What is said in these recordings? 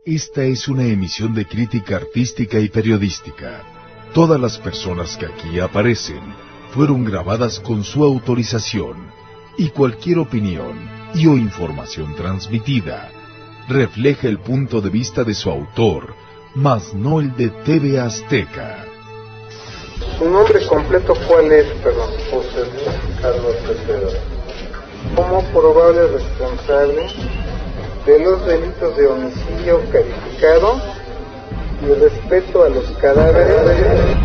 Esta es una emisión de crítica artística y periodística. Todas las personas que aquí aparecen fueron grabadas con su autorización, y cualquier opinión y o información transmitida refleja el punto de vista de su autor, mas no el de TV Azteca. ¿Su nombre completo cuál es, perdón? José Luis Calva Cepeda. Como probable responsable de los delitos de homicidio calificado y respeto a los cadáveres.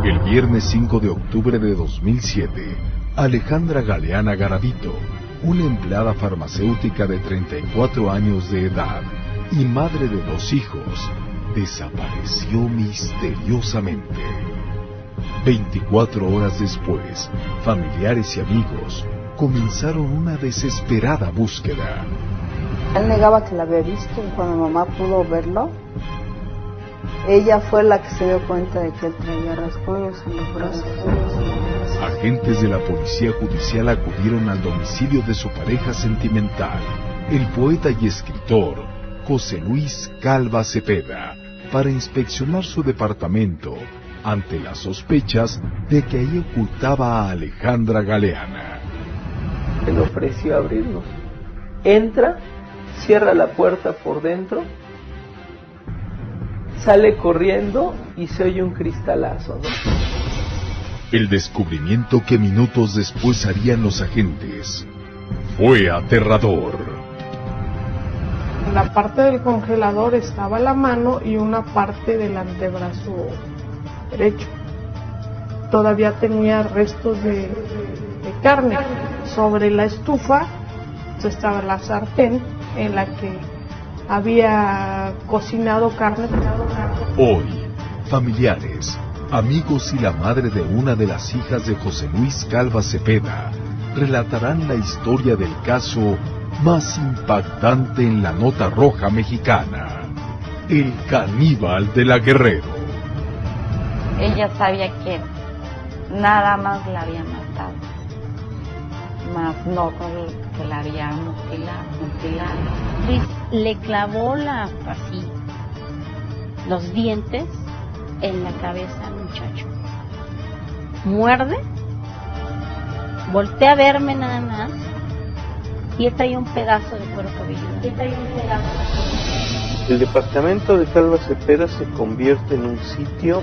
El viernes 5 de octubre de 2007, Alejandra Galeana Garavito, una empleada farmacéutica de 34 años de edad y madre de 2 hijos, desapareció misteriosamente. 24 horas después, familiares y amigos comenzaron una desesperada búsqueda. Él negaba que la había visto y cuando mamá pudo verlo, ella fue la que se dio cuenta de que él traía rasguños en los brazos. Agentes de la policía judicial acudieron al domicilio de su pareja sentimental, el poeta y escritor José Luis Calva Cepeda, para inspeccionar su departamento ante las sospechas de que ahí ocultaba a Alejandra Galeana. Se le ofreció abrirnos. Entra, cierra la puerta por dentro, sale corriendo y se oye un cristalazo, ¿no? El descubrimiento que minutos después harían los agentes fue aterrador. En la parte del congelador estaba la mano y una parte del antebrazo derecho. Todavía tenía restos de carne. Sobre la estufa estaba la sartén en la que había cocinado carne. Hoy, familiares, amigos y la madre de una de las hijas de José Luis Calva Cepeda relatarán la historia del caso más impactante en la nota roja mexicana: el caníbal de la Guerrero. Ella sabía que nada más la había matado, más no que la había mutilado. Le clavó así los dientes en la cabeza al muchacho. Muerde, voltea a verme nada más y él traía un pedazo de cuero cabelludo. El departamento de Calva Cepeda se convierte en un sitio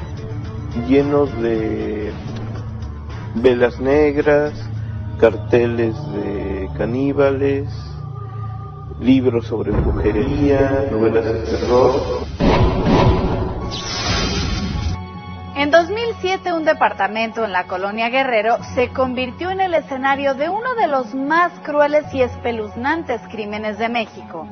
lleno de velas negras, carteles de caníbales, libros sobre brujería, novelas de terror. En 2007, un departamento en la colonia Guerrero se convirtió en el escenario de uno de los más crueles y espeluznantes crímenes de México.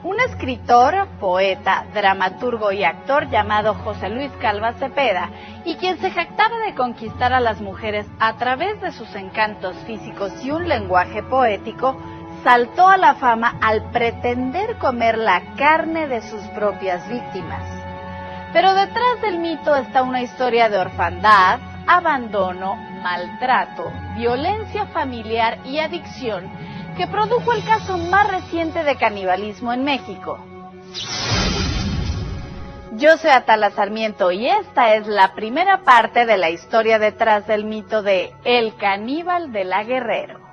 Un escritor, poeta, dramaturgo y actor llamado José Luis Calva Cepeda, y quien se jactaba de conquistar a las mujeres a través de sus encantos físicos y un lenguaje poético, saltó a la fama al pretender comer la carne de sus propias víctimas. Pero detrás del mito está una historia de orfandad, abandono, maltrato, violencia familiar y adicción que produjo el caso más reciente de canibalismo en México. Yo soy Atala Sarmiento y esta es la primera parte de la historia detrás del mito de El Caníbal de la Guerrero.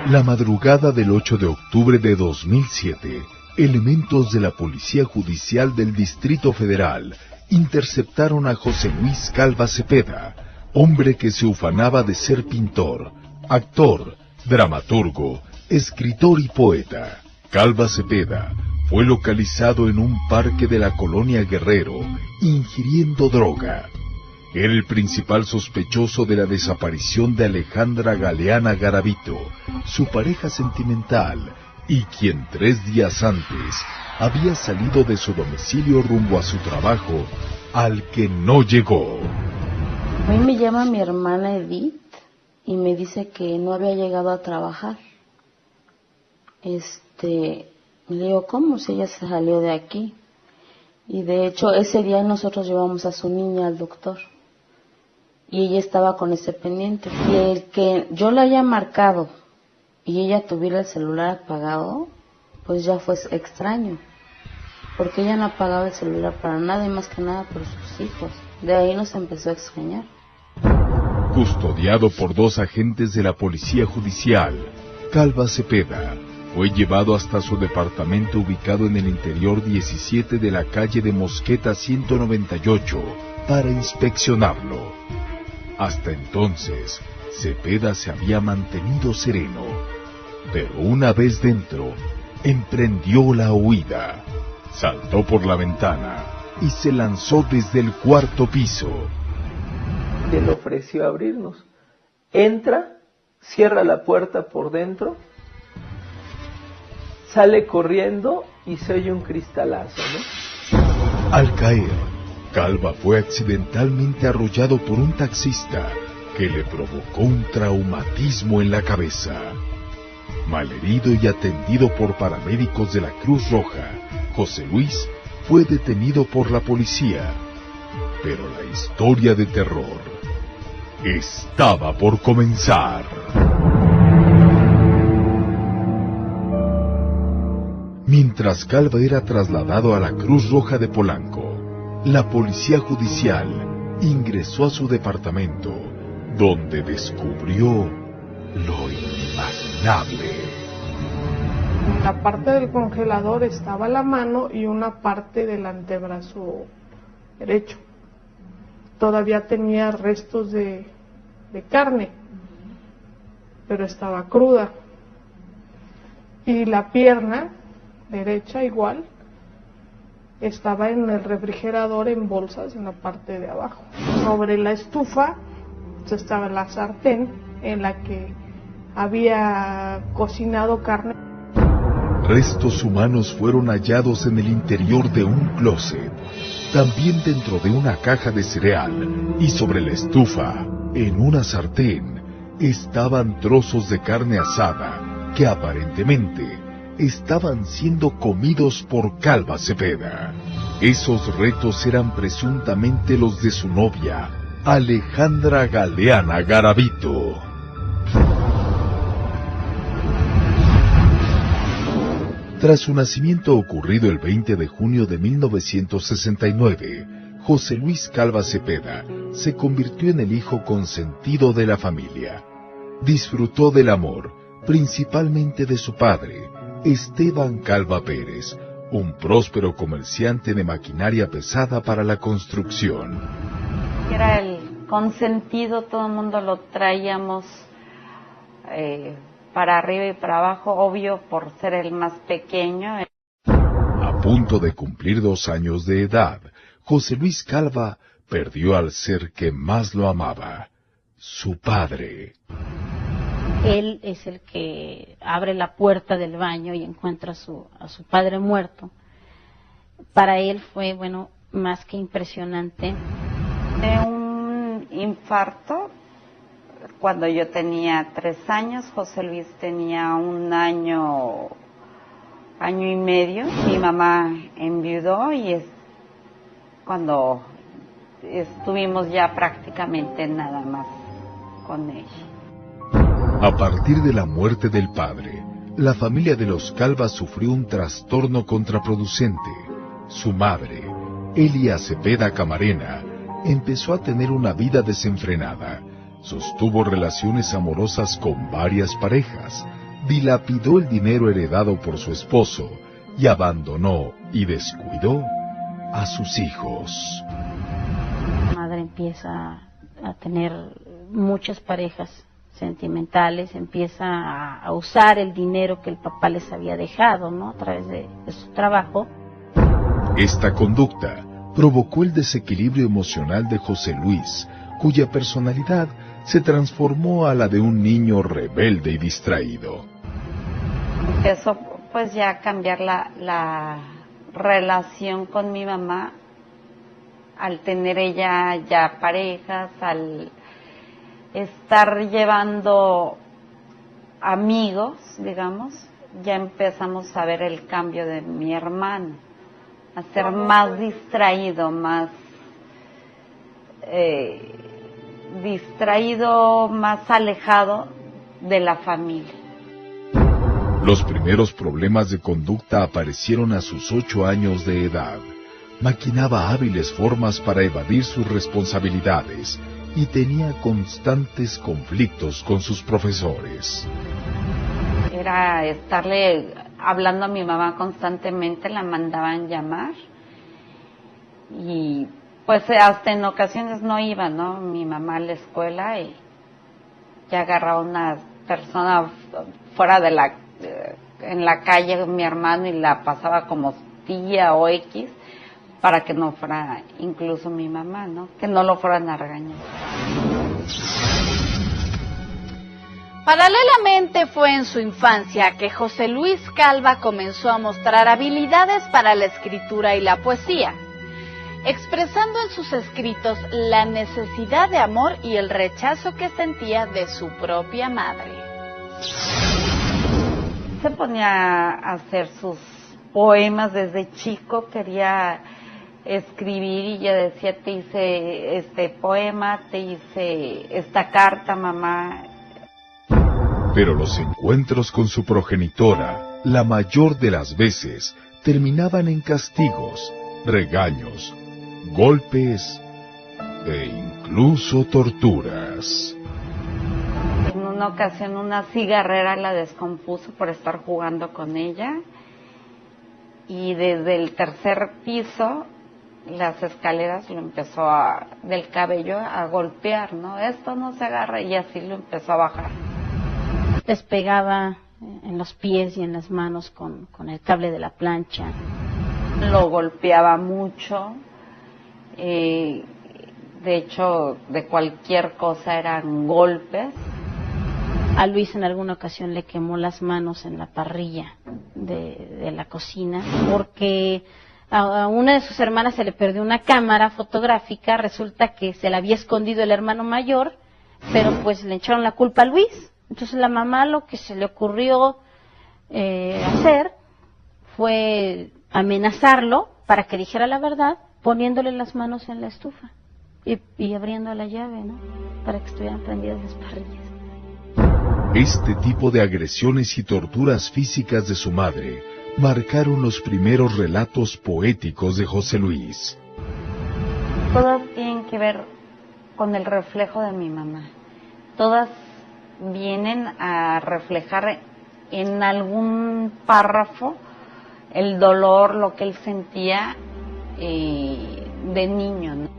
La madrugada del 8 de octubre de 2007, elementos de la Policía Judicial del Distrito Federal interceptaron a José Luis Calva Cepeda, hombre que se ufanaba de ser pintor, actor, dramaturgo, escritor y poeta. Calva Cepeda fue localizado en un parque de la colonia Guerrero, ingiriendo droga. Era el principal sospechoso de la desaparición de Alejandra Galeana Garavito, su pareja sentimental, y quien 3 días antes había salido de su domicilio rumbo a su trabajo, al que no llegó. Hoy me llama mi hermana Edith y me dice que no había llegado a trabajar. Le digo, ¿cómo? Si ella se salió de aquí. Y de hecho, ese día nosotros llevamos a su niña al doctor. Y ella estaba con ese pendiente. Y el que yo le haya marcado y ella tuviera el celular apagado, pues ya fue extraño. Porque ella no apagaba el celular para nada y más que nada por sus hijos. De ahí nos empezó a extrañar. Custodiado por 2 agentes de la Policía Judicial, Calva Cepeda fue llevado hasta su departamento ubicado en el interior 17 de la calle de Mosqueta 198 para inspeccionarlo. Hasta entonces, Cepeda se había mantenido sereno, pero una vez dentro, emprendió la huida. Saltó por la ventana y se lanzó desde el 4º piso. Él ofreció abrirnos. Entra, cierra la puerta por dentro, sale corriendo y se oye un cristalazo, ¿no? Al caer, Calva fue accidentalmente arrollado por un taxista que le provocó un traumatismo en la cabeza. Malherido y atendido por paramédicos de la Cruz Roja, José Luis fue detenido por la policía. Pero la historia de terror estaba por comenzar. Mientras Calva era trasladado a la Cruz Roja de Polanco, la Policía Judicial ingresó a su departamento, donde descubrió lo inimaginable. En la parte del congelador estaba la mano y una parte del antebrazo derecho. Todavía tenía restos de carne, pero estaba cruda. Y la pierna derecha igual estaba en el refrigerador en bolsas en la parte de abajo. Sobre la estufa estaba la sartén en la que había cocinado carne. Restos humanos fueron hallados en el interior de un closet, también dentro de una caja de cereal, y sobre la estufa, en una sartén, estaban trozos de carne asada que aparentemente estaban siendo comidos por Calva Cepeda. Esos restos eran presuntamente los de su novia, Alejandra Galeana Garavito. Tras su nacimiento ocurrido el 20 de junio de 1969, José Luis Calva Cepeda se convirtió en el hijo consentido de la familia. Disfrutó del amor, principalmente de su padre, Esteban Calva Pérez, un próspero comerciante de maquinaria pesada para la construcción. Era el consentido, todo el mundo lo traíamos para arriba y para abajo, obvio por ser el más pequeño. A punto de cumplir 2 años de edad, José Luis Calva perdió al ser que más lo amaba, su padre. Él es el que abre la puerta del baño y encuentra a su padre muerto. Para él fue, bueno, más que impresionante. De un infarto, cuando yo tenía 3 años, José Luis tenía 1 año, año y medio. Mi mamá enviudó y es cuando estuvimos ya prácticamente nada más con ella. A partir de la muerte del padre, la familia de los Calva sufrió un trastorno contraproducente. Su madre, Elia Cepeda Camarena, empezó a tener una vida desenfrenada. Sostuvo relaciones amorosas con varias parejas, dilapidó el dinero heredado por su esposo y abandonó y descuidó a sus hijos. La madre empieza a tener muchas parejas sentimentales, empieza a usar el dinero que el papá les había dejado, ¿no?, a través de su trabajo. Esta conducta provocó el desequilibrio emocional de José Luis, cuya personalidad se transformó a la de un niño rebelde y distraído. Empezó pues ya a cambiar la relación con mi mamá, al tener ella ya parejas, al estar llevando amigos, digamos, ya empezamos a ver el cambio de mi hermano, a ser más distraído, más alejado de la familia. Los primeros problemas de conducta aparecieron a sus 8 años de edad. Maquinaba hábiles formas para evadir sus responsabilidades y tenía constantes conflictos con sus profesores. Era estarle hablando a mi mamá constantemente, la mandaban llamar y pues hasta en ocasiones no iba, ¿no?, mi mamá a la escuela y ya agarraba una persona fuera en la calle, mi hermano, y la pasaba como tía o X, para que no fuera incluso mi mamá, ¿no?, que no lo fueran a regañar. Paralelamente fue en su infancia que José Luis Calva comenzó a mostrar habilidades para la escritura y la poesía, expresando en sus escritos la necesidad de amor y el rechazo que sentía de su propia madre. Se ponía a hacer sus poemas desde chico, quería escribir y yo decía, te hice este poema, te hice esta carta, mamá. Pero los encuentros con su progenitora, la mayor de las veces, terminaban en castigos, regaños, golpes e incluso torturas. En una ocasión una cigarrera la descompuso por estar jugando con ella y desde el tercer piso las escaleras lo empezó del cabello a golpear, ¿no? Esto no se agarra, y así lo empezó a bajar. Les pegaba en los pies y en las manos con el cable de la plancha. Lo golpeaba mucho, de hecho de cualquier cosa eran golpes. A Luis en alguna ocasión le quemó las manos en la parrilla de la cocina porque a una de sus hermanas se le perdió una cámara fotográfica. Resulta que se la había escondido el hermano mayor, pero pues le echaron la culpa a Luis. Entonces la mamá lo que se le ocurrió hacer fue amenazarlo para que dijera la verdad, poniéndole las manos en la estufa y abriendo la llave, ¿no?, para que estuvieran prendidas las parrillas. Este tipo de agresiones y torturas físicas de su madre marcaron los primeros relatos poéticos de José Luis. Todas tienen que ver con el reflejo de mi mamá. Todas vienen a reflejar en algún párrafo el dolor, lo que él sentía de niño, ¿no?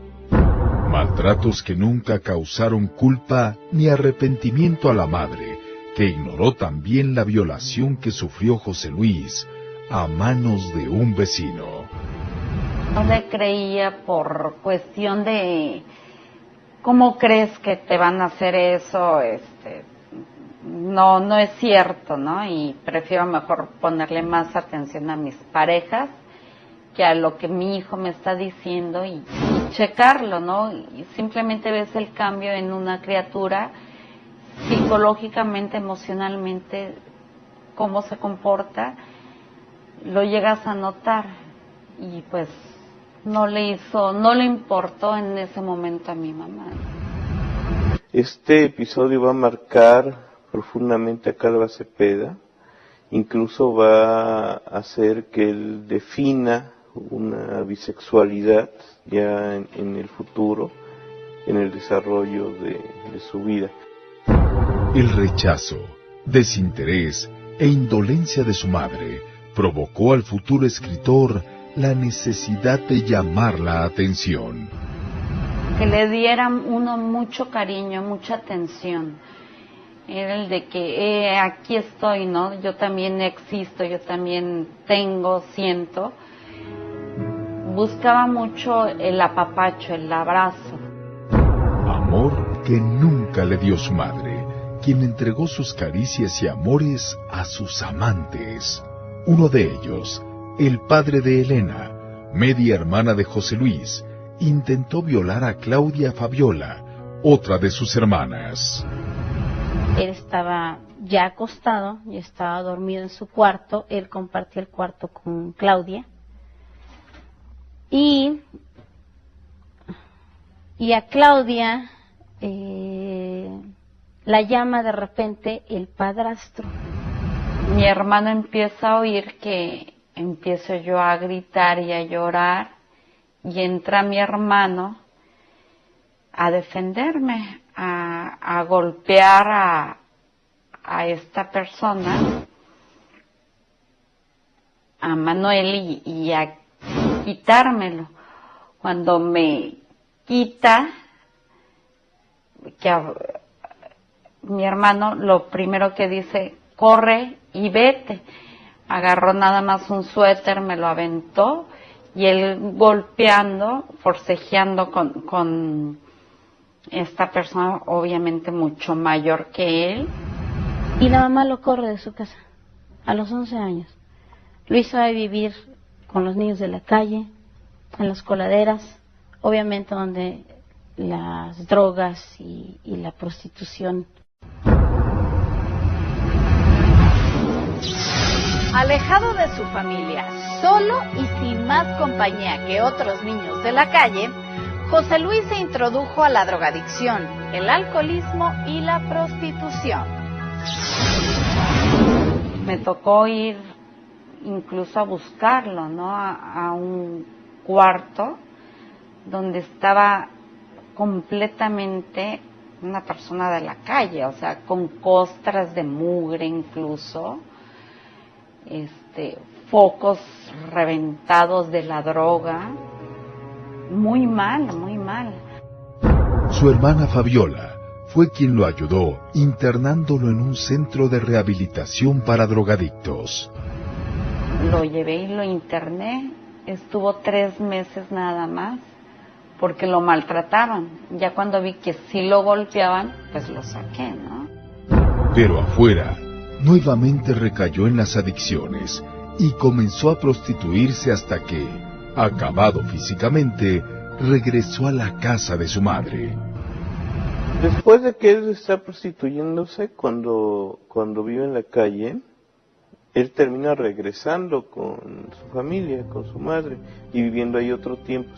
Maltratos que nunca causaron culpa ni arrepentimiento a la madre, que ignoró también la violación que sufrió José Luis a manos de un vecino. No le creía por cuestión de ¿cómo crees que te van a hacer eso? No es cierto, ¿no? Y prefiero mejor ponerle más atención a mis parejas que a lo que mi hijo me está diciendo y checarlo, ¿no? Y simplemente ves el cambio en una criatura psicológicamente, emocionalmente, cómo se comporta, lo llegas a notar y pues no le importó en ese momento a mi mamá. Este episodio va a marcar profundamente a Calva Cepeda, incluso va a hacer que él defina una bisexualidad ya en el futuro, en el desarrollo de su vida. El rechazo, desinterés e indolencia de su madre provocó al futuro escritor la necesidad de llamar la atención. Que le dieran uno mucho cariño, mucha atención. Era el de que aquí estoy, ¿no? Yo también existo, yo también tengo, siento. Buscaba mucho el apapacho, el abrazo. Amor que nunca le dio su madre, quien entregó sus caricias y amores a sus amantes. Uno de ellos, el padre de Elena, media hermana de José Luis, intentó violar a Claudia Fabiola, otra de sus hermanas. Él estaba ya acostado, y estaba dormido en su cuarto. Él compartía el cuarto con Claudia. Y a Claudia la llama de repente el padrastro. Mi hermano empieza a oír que empiezo yo a gritar y a llorar, y entra mi hermano a defenderme, a golpear a esta persona, a Manuel, y a quitármelo. Cuando me quita, mi hermano lo primero que dice, corre y vete. Agarró nada más un suéter, me lo aventó, y él golpeando, forcejeando con esta persona, obviamente mucho mayor que él. Y la mamá lo corre de su casa a los 11 años. Lo hizo a vivir con los niños de la calle, en las coladeras, obviamente donde las drogas y la prostitución. Alejado de su familia, solo y sin más compañía que otros niños de la calle, José Luis se introdujo a la drogadicción, el alcoholismo y la prostitución. Me tocó ir incluso a buscarlo, ¿no? A un cuarto donde estaba completamente una persona de la calle, o sea, con costras de mugre incluso, focos reventados de la droga, muy mal, muy mal. Su hermana Fabiola fue quien lo ayudó internándolo en un centro de rehabilitación para drogadictos. Lo llevé y lo interné, estuvo 3 meses nada más, porque lo maltrataban. Ya cuando vi que sí lo golpeaban, pues lo saqué, ¿no? Pero afuera, nuevamente recayó en las adicciones y comenzó a prostituirse hasta que, acabado físicamente, regresó a la casa de su madre. Después de que él está prostituyéndose, cuando vive en la calle, él termina regresando con su familia, con su madre, y viviendo ahí otro tiempo.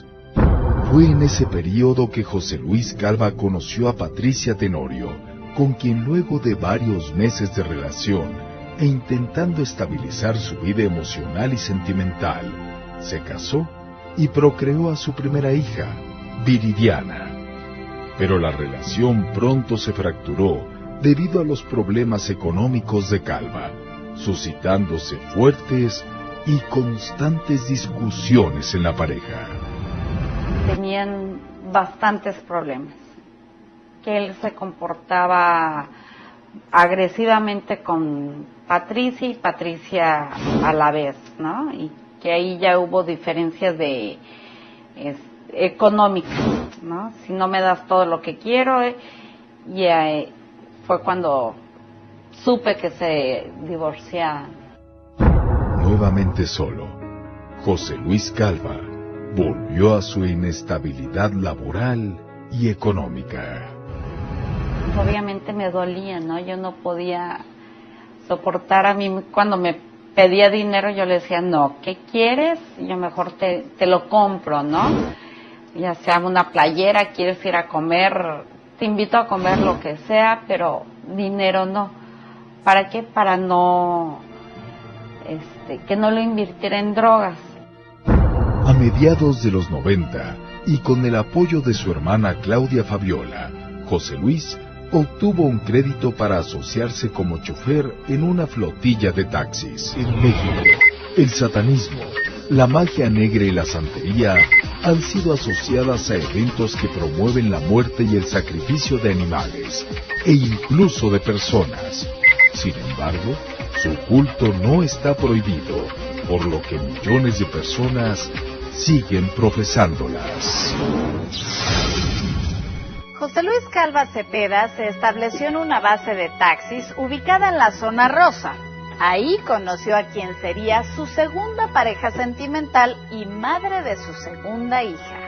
Fue en ese periodo que José Luis Calva conoció a Patricia Tenorio, con quien luego de varios meses de relación e intentando estabilizar su vida emocional y sentimental, se casó y procreó a su primera hija, Viridiana. Pero la relación pronto se fracturó debido a los problemas económicos de Calva, suscitándose fuertes y constantes discusiones en la pareja. Tenían bastantes problemas, que él se comportaba agresivamente con Patricia y Patricia a la vez, ¿no? Y que ahí ya hubo diferencias económicas, ¿no? Si no me das todo lo que quiero, fue cuando supe que se divorciaban. Nuevamente solo, José Luis Calva volvió a su inestabilidad laboral y económica. Obviamente me dolía, ¿no? Yo no podía soportar a mí cuando me pedía dinero, yo le decía, no, ¿qué quieres? Yo mejor te lo compro, ¿no? Ya sea una playera, quieres ir a comer, te invito a comer lo que sea, pero dinero no. ¿Para qué? Para no, que no lo invirtiera en drogas. A mediados de los 90, y con el apoyo de su hermana Claudia Fabiola, José Luis obtuvo un crédito para asociarse como chofer en una flotilla de taxis. En México, el satanismo La magia negra y la santería han sido asociadas a eventos que promueven la muerte y el sacrificio de animales, e incluso de personas. Sin embargo, su culto no está prohibido, por lo que millones de personas siguen profesándolas. José Luis Calva Cepeda se estableció en una base de taxis ubicada en la zona rosa. Ahí conoció a quien sería su segunda pareja sentimental y madre de su segunda hija.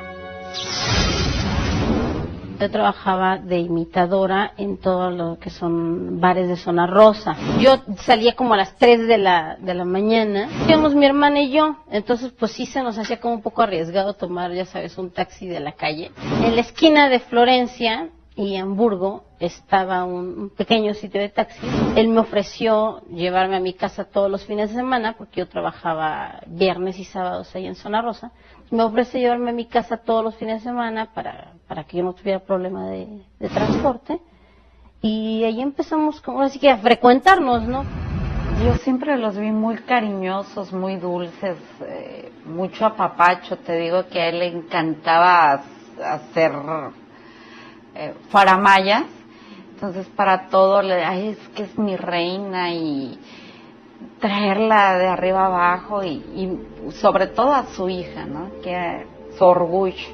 Yo trabajaba de imitadora en todo lo que son bares de zona rosa. Yo salía como a las 3 de la mañana. Íbamos mi hermana y yo. Entonces pues sí se nos hacía como un poco arriesgado tomar, ya sabes, un taxi de la calle. En la esquina de Florencia y Hamburgo estaba un pequeño sitio de taxi. Él me ofreció llevarme a mi casa todos los fines de semana, porque yo trabajaba viernes y sábados ahí en Zona Rosa. Me ofrece llevarme a mi casa todos los fines de semana para que yo no tuviera problema de transporte. Y ahí empezamos como así que a frecuentarnos, ¿no? Yo siempre los vi muy cariñosos, muy dulces, mucho apapacho. Te digo que a él le encantaba hacer faramayas. Entonces para todo ay, es que es mi reina, y traerla de arriba abajo y sobre todo a su hija, ¿no? Que era su orgullo.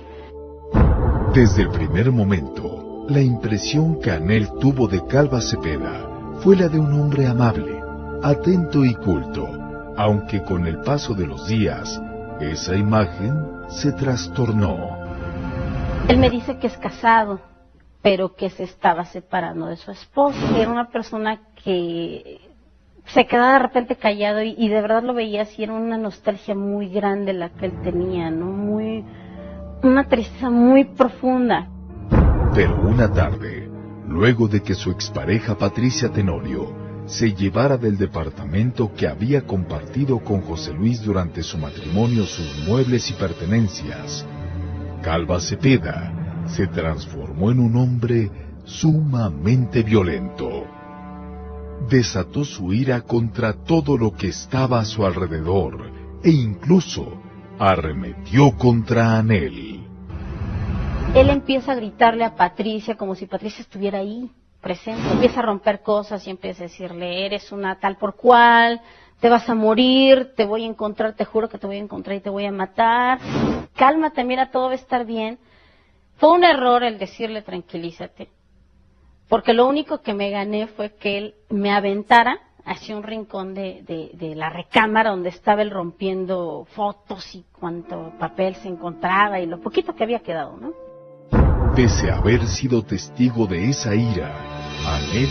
Desde el primer momento, la impresión que Anel tuvo de Calva Cepeda fue la de un hombre amable, atento y culto, aunque con el paso de los días, esa imagen se trastornó. Él me dice que es casado, pero que se estaba separando de su esposa. Era una persona que se quedaba de repente callado y de verdad lo veía así, era una nostalgia muy grande la que él tenía, ¿no? Una tristeza muy profunda. Pero una tarde, luego de que su expareja Patricia Tenorio se llevara del departamento que había compartido con José Luis durante su matrimonio sus muebles y pertenencias, Calva Cepeda se transformó en un hombre sumamente violento. Desató su ira contra todo lo que estaba a su alrededor e incluso arremetió contra Anel. Él empieza a gritarle a Patricia como si Patricia estuviera ahí, presente. Empieza a romper cosas y empieza a decirle, eres una tal por cual, te vas a morir, te voy a encontrar, te juro que te voy a encontrar y te voy a matar. Cálmate, mira, todo va a estar bien. Fue un error el decirle tranquilízate, porque lo único que me gané fue que él me aventara hacia un rincón de la recámara donde estaba él rompiendo fotos y cuánto papel se encontraba y lo poquito que había quedado, ¿no? Pese a haber sido testigo de esa ira, Anel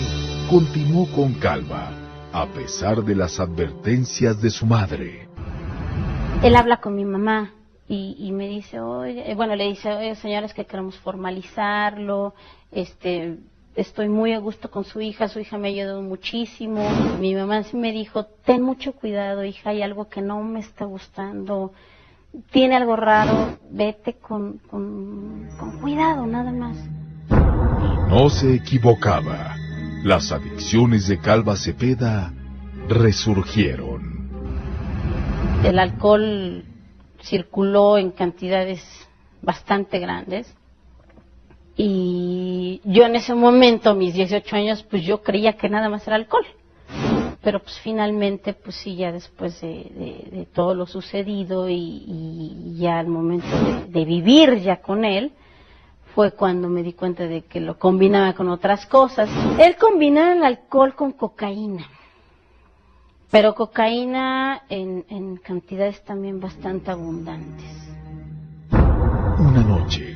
continuó con Calva, a pesar de las advertencias de su madre. Él habla con mi mamá. Y me dice, oye, bueno, le dice, oye, señores, que queremos formalizarlo, estoy muy a gusto con su hija me ha ayudado muchísimo. Mi mamá sí me dijo, ten mucho cuidado, hija, hay algo que no me está gustando, tiene algo raro, vete con cuidado, nada más. Y no se equivocaba, las adicciones de Calva Cepeda resurgieron. El alcohol circuló en cantidades bastante grandes y yo en ese momento, a mis 18 años, pues yo creía que nada más era alcohol, pero pues finalmente, pues sí, ya después de todo lo sucedido y ya al momento de vivir ya con él, fue cuando me di cuenta de que lo combinaba con otras cosas. Él combinaba el alcohol con cocaína. Pero cocaína en cantidades también bastante abundantes. Una noche,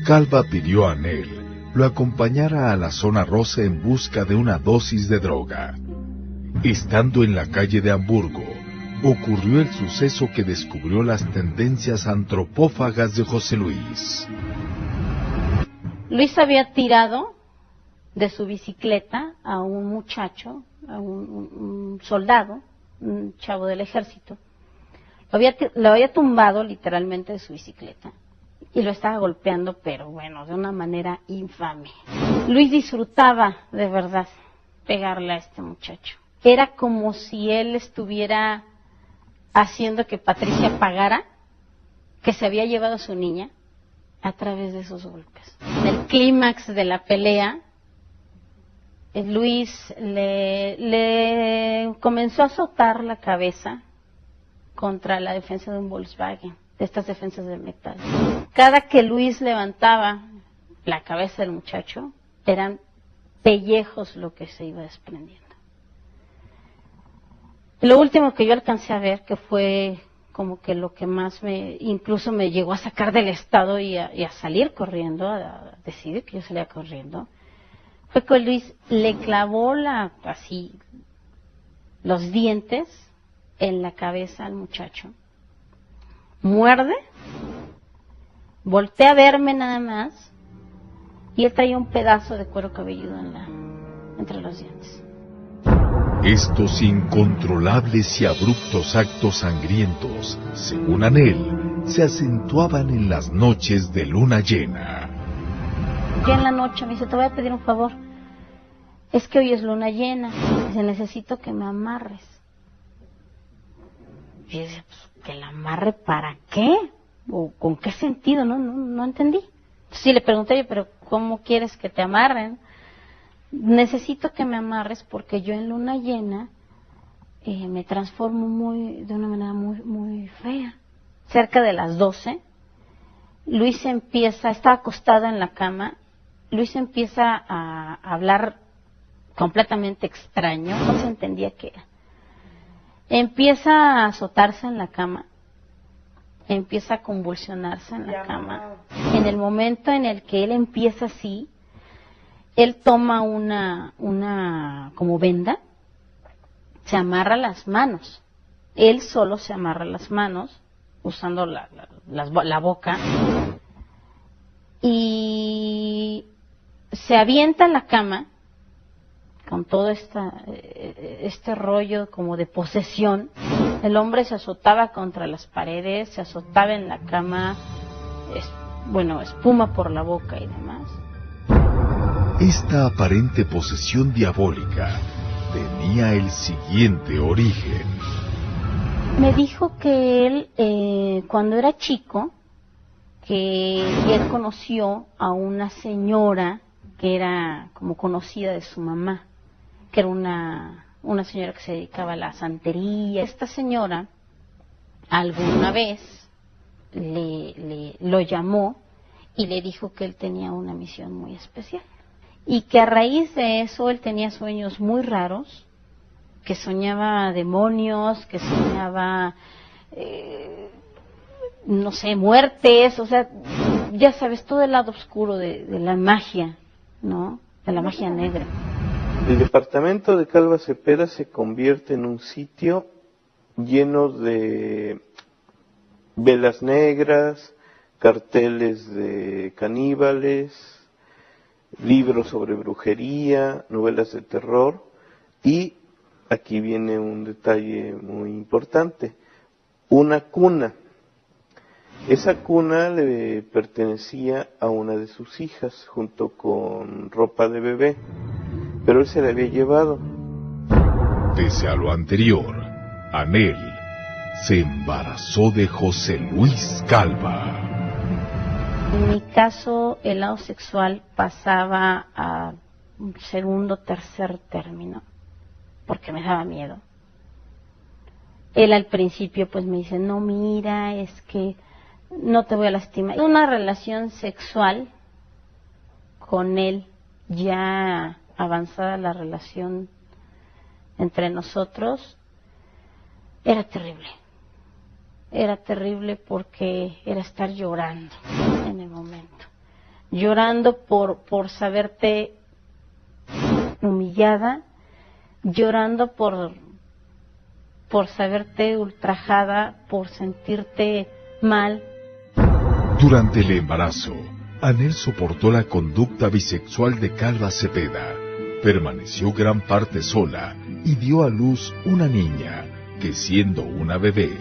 Calva pidió a Anel lo acompañara a la zona rosa en busca de una dosis de droga. Estando en la calle de Hamburgo, ocurrió el suceso que descubrió las tendencias antropófagas de José Luis. Luis había tirado de su bicicleta a un muchacho, a un soldado, un chavo del ejército. Lo había tumbado literalmente de su bicicleta y lo estaba golpeando, pero bueno, de una manera infame. Luis disfrutaba de verdad pegarle a este muchacho. Era como si él estuviera haciendo que Patricia pagara que se había llevado a su niña a través de esos golpes. En el clímax de la pelea, Luis le comenzó a azotar la cabeza contra la defensa de un Volkswagen, de estas defensas de metal. Cada que Luis levantaba la cabeza del muchacho, eran pellejos lo que se iba desprendiendo. Lo último que yo alcancé a ver, que fue como que lo que más incluso me llegó a sacar del estado y a salir corriendo, a decidir que yo salía corriendo, fue que Luis le clavó así los dientes en la cabeza al muchacho. Muerde, voltea a verme nada más, y él traía un pedazo de cuero cabelludo entre los dientes. Estos incontrolables y abruptos actos sangrientos, según Anel, se acentuaban en las noches de luna llena. Ya en la noche me dice, te voy a pedir un favor, es que hoy es luna llena, dice, necesito que me amarres. Y yo decía, pues, ¿que la amarre para qué? ¿O con qué sentido? No entendí. Sí, le pregunté yo, pero ¿cómo quieres que te amarren? Necesito que me amarres porque yo en luna llena me transformo de una manera muy fea. Cerca de las 12, Luis está acostada en la cama, Luis empieza a hablar completamente extraño, no se entendía qué era. Empieza a azotarse en la cama, empieza a convulsionarse en la cama. En el momento en el que él empieza así, él toma una como venda, se amarra las manos. Él solo se amarra las manos, usando la boca, y se avienta en la cama con todo este rollo como de posesión. El hombre se azotaba contra las paredes, se azotaba en la cama, espuma por la boca y demás. Esta aparente posesión diabólica tenía el siguiente origen. Me dijo que él, cuando era chico, que él conoció a una señora que era como conocida de su mamá, que era una señora que se dedicaba a la santería. Esta señora alguna vez lo llamó y le dijo que él tenía una misión muy especial. Y que a raíz de eso él tenía sueños muy raros, que soñaba demonios, que soñaba, muertes, o sea, ya sabes, todo el lado oscuro de la magia, ¿no? De la magia negra. El departamento de Calva Cepeda se convierte en un sitio lleno de velas negras, carteles de caníbales, libros sobre brujería, novelas de terror, y aquí viene un detalle muy importante, una cuna. Esa cuna le pertenecía a una de sus hijas junto con ropa de bebé, pero él se la había llevado. Pese a lo anterior, Anel se embarazó de José Luis Calva. En mi caso, el lado sexual pasaba a un segundo, tercer término, porque me daba miedo. Él al principio pues me dice, no, mira, es que no te voy a lastimar. Una relación sexual con él, ya avanzada la relación entre nosotros, era terrible. Era terrible porque era estar llorando en el momento. Llorando por saberte humillada, llorando por saberte ultrajada, por sentirte mal. Durante el embarazo, Anel soportó la conducta bisexual de Calva Cepeda, permaneció gran parte sola y dio a luz una niña que, siendo una bebé,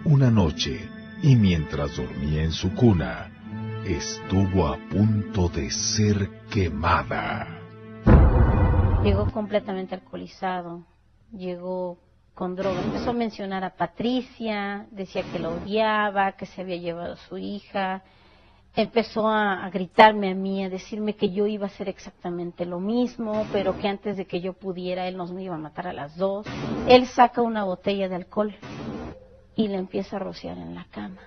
una noche, y mientras dormía en su cuna, estuvo a punto de ser quemada. Llegó completamente alcoholizado, llegó con droga. Empezó a mencionar a Patricia, decía que la odiaba, que se había llevado a su hija. Empezó a gritarme a mí, a decirme que yo iba a hacer exactamente lo mismo, pero que antes de que yo pudiera, él nos iba a matar a las dos. Él saca una botella de alcohol y la empieza a rociar en la cama,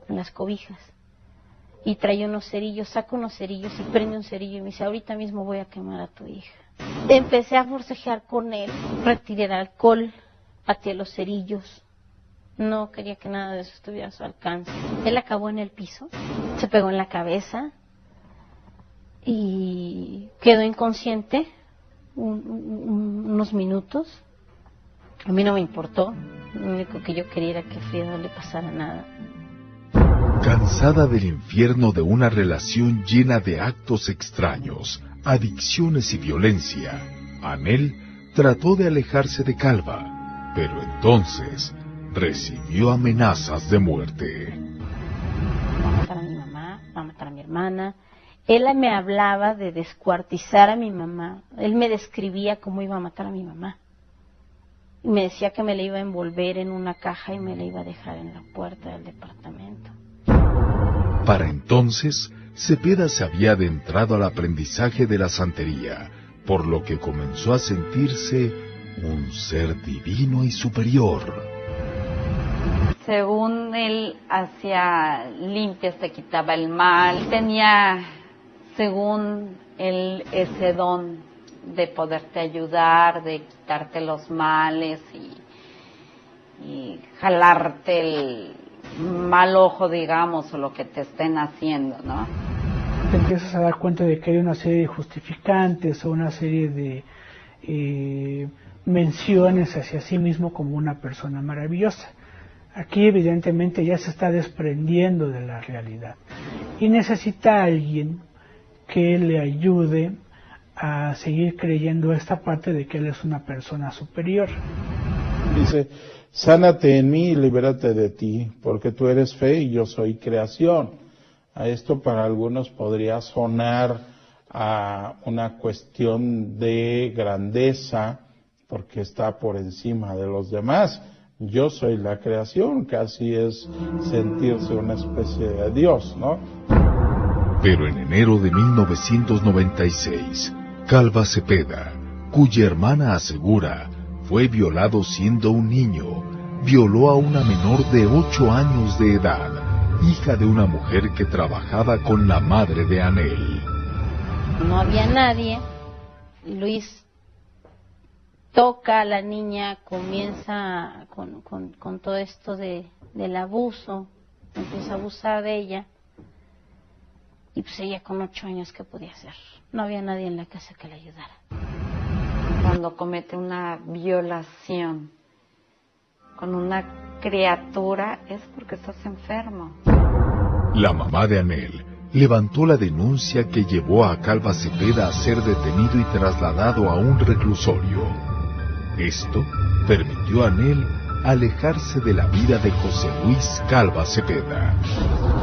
en las cobijas. Y trae unos cerillos, saca unos cerillos y prende un cerillo y me dice, ahorita mismo voy a quemar a tu hija. Empecé a forcejear con él, retiré el alcohol, pateé los cerillos. No quería que nada de eso estuviera a su alcance. Él acabó en el piso, se pegó en la cabeza y quedó inconsciente unos minutos. A mí no me importó, lo único que yo quería era que a Frida no le pasara nada. Cansada del infierno de una relación llena de actos extraños, adicciones y violencia, Anel trató de alejarse de Calva, pero entonces recibió amenazas de muerte. Va a matar a mi mamá, va a matar a mi hermana. Él me hablaba de descuartizar a mi mamá. Él me describía cómo iba a matar a mi mamá. Y me decía que me la iba a envolver en una caja y me la iba a dejar en la puerta del departamento. Para entonces, Cepeda se había adentrado al aprendizaje de la santería, por lo que comenzó a sentirse un ser divino y superior. Según él hacía limpias, te quitaba el mal, tenía, según él, ese don de poderte ayudar, de quitarte los males y jalarte el mal ojo, digamos, o lo que te estén haciendo, ¿no? Te empiezas a dar cuenta de que hay una serie de justificantes o una serie de menciones hacia sí mismo como una persona maravillosa. Aquí evidentemente ya se está desprendiendo de la realidad y necesita a alguien que le ayude a seguir creyendo esta parte de que él es una persona superior. Dice, sánate en mí y libérate de ti, porque tú eres fe y yo soy creación. A esto para algunos podría sonar a una cuestión de grandeza, porque está por encima de los demás. Yo soy la creación, casi es sentirse una especie de Dios, ¿no? Pero en enero de 1996, Calva Cepeda, cuya hermana asegura fue violado siendo un niño, violó a una menor de 8 años de edad, hija de una mujer que trabajaba con la madre de Anel. No había nadie. Luis toca a la niña, comienza con todo esto del abuso, empieza a abusar de ella. Y pues ella con 8 años, ¿qué podía hacer? No había nadie en la casa que le ayudara. Cuando comete una violación con una criatura es porque estás enfermo. La mamá de Anel levantó la denuncia que llevó a Calva Cepeda a ser detenido y trasladado a un reclusorio. Esto permitió a Anel alejarse de la vida de José Luis Calva Cepeda.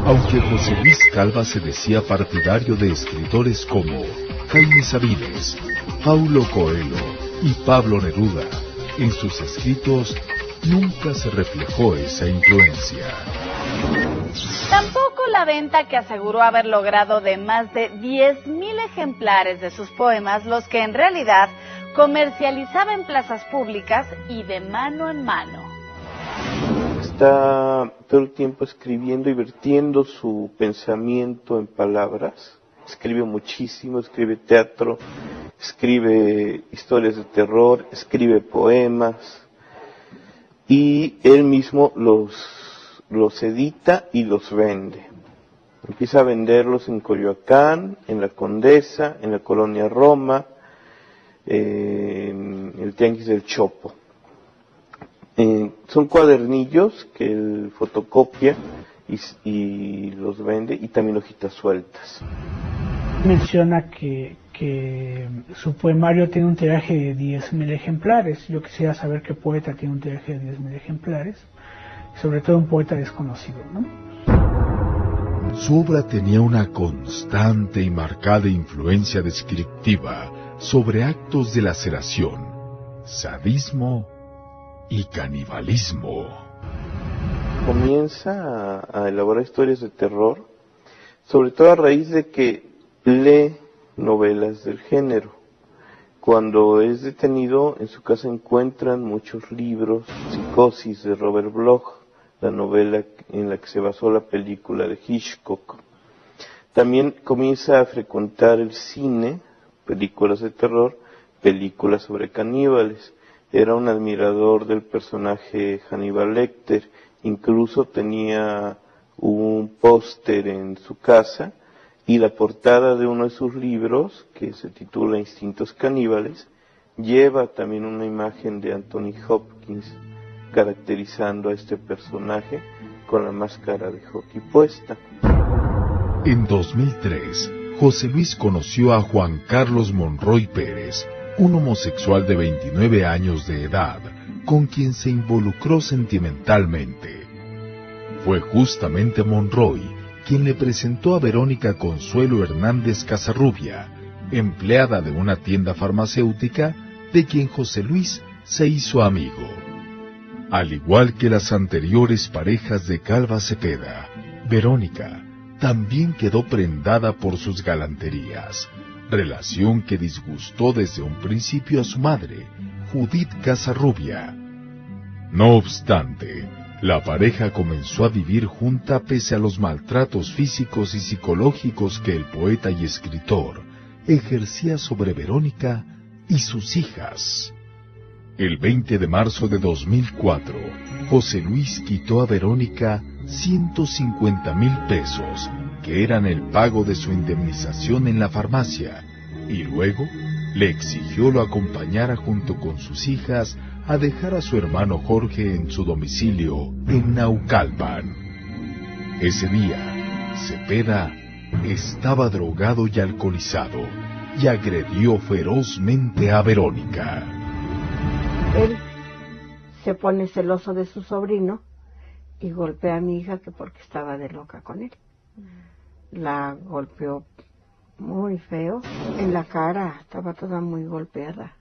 Aunque José Luis Calva se decía partidario de escritores como Jaime Sabines, Paulo Coelho y Pablo Neruda, en sus escritos nunca se reflejó esa influencia. Tampoco la venta que aseguró haber logrado de más de 10,000 ejemplares de sus poemas, los que en realidad comercializaba en plazas públicas y de mano en mano. Está todo el tiempo escribiendo y vertiendo su pensamiento en palabras. Escribe muchísimo, escribe teatro, escribe historias de terror, escribe poemas y él mismo los edita y los vende. Empieza a venderlos en Coyoacán, en la Condesa, en la Colonia Roma, en el Tianguis del Chopo. Son cuadernillos que él fotocopia y los vende, y también hojitas sueltas. Menciona que su poemario tiene un tiraje de 10,000 ejemplares. Yo quisiera saber qué poeta tiene un tiraje de 10,000 ejemplares, sobre todo un poeta desconocido, ¿no? Su obra tenía una constante y marcada influencia descriptiva sobre actos de laceración, sadismo y canibalismo. Comienza a elaborar historias de terror, sobre todo a raíz de que lee novelas del género. Cuando es detenido, en su casa encuentran muchos libros, Psicosis de Robert Bloch, la novela en la que se basó la película de Hitchcock. También comienza a frecuentar el cine, películas de terror, películas sobre caníbales. Era un admirador del personaje Hannibal Lecter, incluso tenía un póster en su casa y la portada de uno de sus libros, que se titula Instintos Caníbales, lleva también una imagen de Anthony Hopkins caracterizando a este personaje con la máscara de hockey puesta. En 2003, José Luis conoció a Juan Carlos Monroy Pérez, un homosexual de 29 años de edad, con quien se involucró sentimentalmente. Fue justamente Monroy quien le presentó a Verónica Consuelo Hernández Casarrubia, empleada de una tienda farmacéutica, de quien José Luis se hizo amigo. Al igual que las anteriores parejas de Calva Cepeda, Verónica también quedó prendada por sus galanterías, relación que disgustó desde un principio a su madre, Judith Casarrubia. No obstante, la pareja comenzó a vivir junta pese a los maltratos físicos y psicológicos que el poeta y escritor ejercía sobre Verónica y sus hijas. El 20 de marzo de 2004, José Luis quitó a Verónica 150,000 pesos, que eran el pago de su indemnización en la farmacia, y luego le exigió lo acompañara junto con sus hijas a dejar a su hermano Jorge en su domicilio en Naucalpan. Ese día, Cepeda estaba drogado y alcoholizado y agredió ferozmente a Verónica. Él se pone celoso de su sobrino y golpea a mi hija que porque estaba de loca con él. La golpeó muy feo en la cara, estaba toda muy golpeada,